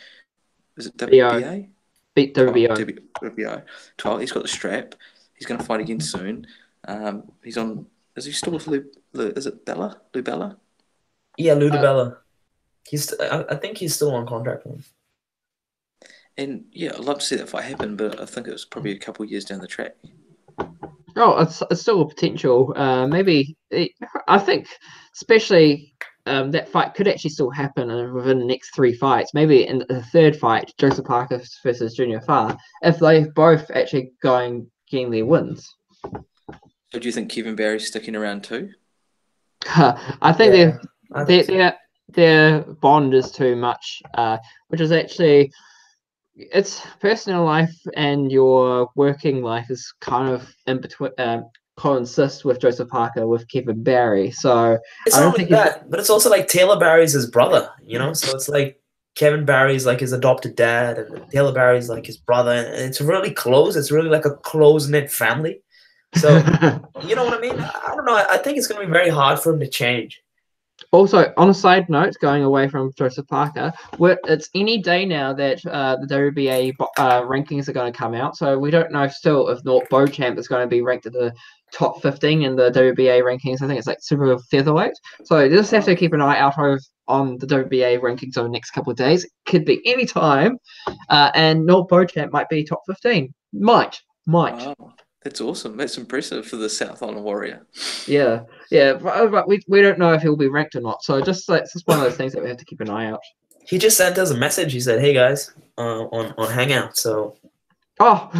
Beat WBO. WBO 12. He's got the strap. He's going to fight again soon. He's on. Is he still with is it Bella? Lou Bella? Yeah, Lou DiBella. I think he's still on contract with him. And yeah, I'd love to see that fight happen, but I think it was probably a couple of years down the track. Oh, it's still a potential. Maybe I think, especially that fight could actually still happen within the next 3 fights. Maybe in the third fight, Joseph Parker versus Junior Farr, if they both actually getting their wins. So do you think Kevin Barry's sticking around too? I think their bond is too much, which is actually, it's personal life and your working life is kind of in between, coexist with Joseph Parker with Kevin Barry. So it's not only that, but it's also like Taylor Barry's his brother, so it's like Kevin Barry's like his adopted dad and Taylor Barry's like his brother, and it's really close. It's really like a close-knit family. So you know what I mean? I don't know. I think it's going to be very hard for him to change. Also, on a side note, going away from Joseph Parker, it's any day now that the WBA rankings are going to come out. So we don't know still if Nort Beauchamp is going to be ranked at the top 15 in the WBA rankings. I think it's like super featherweight. So you just have to keep an eye out on the WBA rankings over the next couple of days. It could be any time. And Nort Beauchamp might be top 15. Might. Wow. That's awesome. That's impressive for the South Island Warrior. Yeah, but we don't know if he'll be ranked or not. So it's just one of those things that we have to keep an eye out. He just sent us a message. He said, "Hey guys, on Hangout." So, what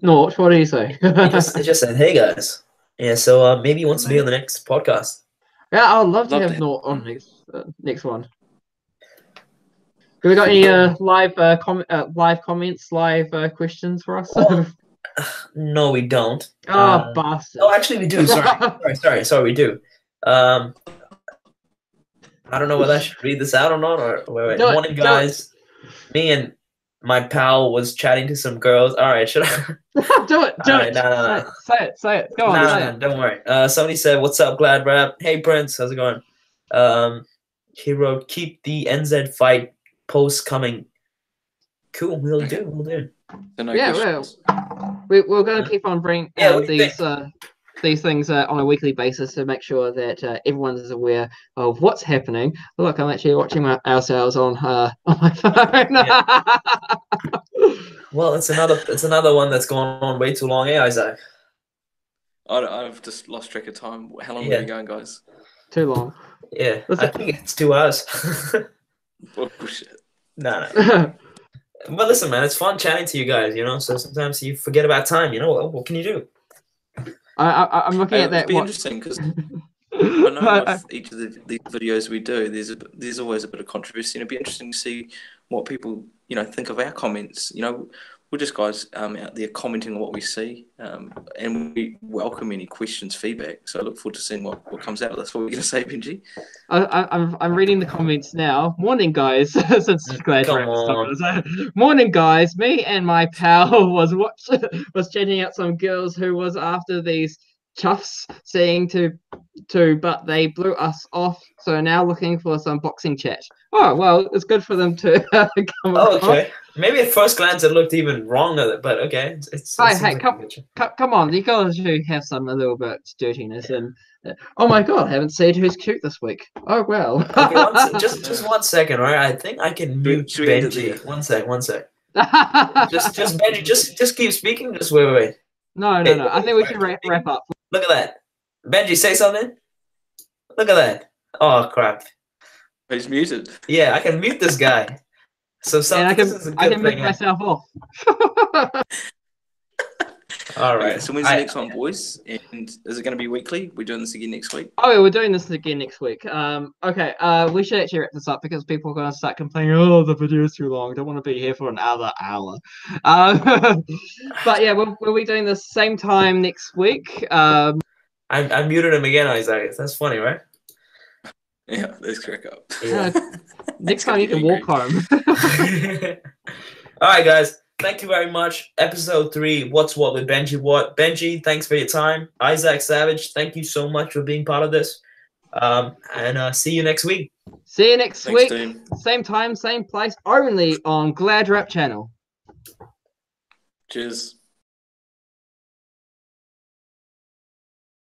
Nort? What did he say? he just said, "Hey guys." Yeah. So maybe he wants to be on the next podcast. Yeah, I'd love to have Nort on next one. Do we got any live comments, live questions for us? No, we don't. Bastard. Oh, actually, we do. Sorry, we do. I don't know whether I should read this out or not. Or wait. Morning, guys. Me and my pal was chatting to some girls. All right, should I? do it. No. Say it. Go on. No, don't worry. Somebody said, "What's up, Gladrap? Hey, Prince, how's it going?" He wrote, "Keep the NZ fight post coming." Cool, we'll do. We're going to keep on bringing these things on a weekly basis to make sure that everyone is aware of what's happening. Look, I'm actually watching ourselves on my phone. Well, it's another one that's gone on way too long, Isaac? I've just lost track of time. How long are we going, guys? Too long. Yeah, I think it's 2 hours. Oh shit! No. But listen, man, it's fun chatting to you guys, so sometimes you forget about time, what can you do? I'm looking at that. It'd be interesting because I know with each of these videos we do, there's always a bit of controversy, and it'd be interesting to see what people, think of our comments. We're just guys out there commenting on what we see, and we welcome any questions, feedback. So I look forward to seeing what comes out. That's what we're going to say, Benji. I'm reading the comments now. Morning, guys. Since morning, guys. Me and my pal was chatting out some girls who was after these chuffs saying to, but they blew us off. So now looking for some boxing chat. Oh well, it's good for them to come. Oh, okay. Maybe at first glance it looked even wrong, but okay. Hey, come on, you guys should have a little bit of dirtiness and. Oh my god, I haven't seen who's cute this week. Oh well. Okay, just 1 second, all right? I think I can mute Benji. One sec. Just Benji, just keep speaking. Just wait. No. I think we should wrap up. Look at that. Benji, say something. Look at that. Oh crap. He's muted. Yeah, I can mute this guy. So And I can mute myself off. All right. Okay, so when's the next one, boys? And is it going to be weekly? We're doing this again next week. Oh, we're doing this again next week. Okay. We should actually wrap this up because people are going to start complaining. Oh, the video's too long. I don't want to be here for another hour. But yeah, we'll be doing the same time next week. I muted him again, Isaac. That's funny, right? Yeah, let's crack up. Yeah. Next time you can walk home. All right, guys. Thank you very much. Episode 3, What's What with Benji Watt. Benji, thanks for your time. Isaac Savage, thank you so much for being part of this. And see you next week. See you next week. Team. Same time, same place, only on GladrapChannel. Cheers.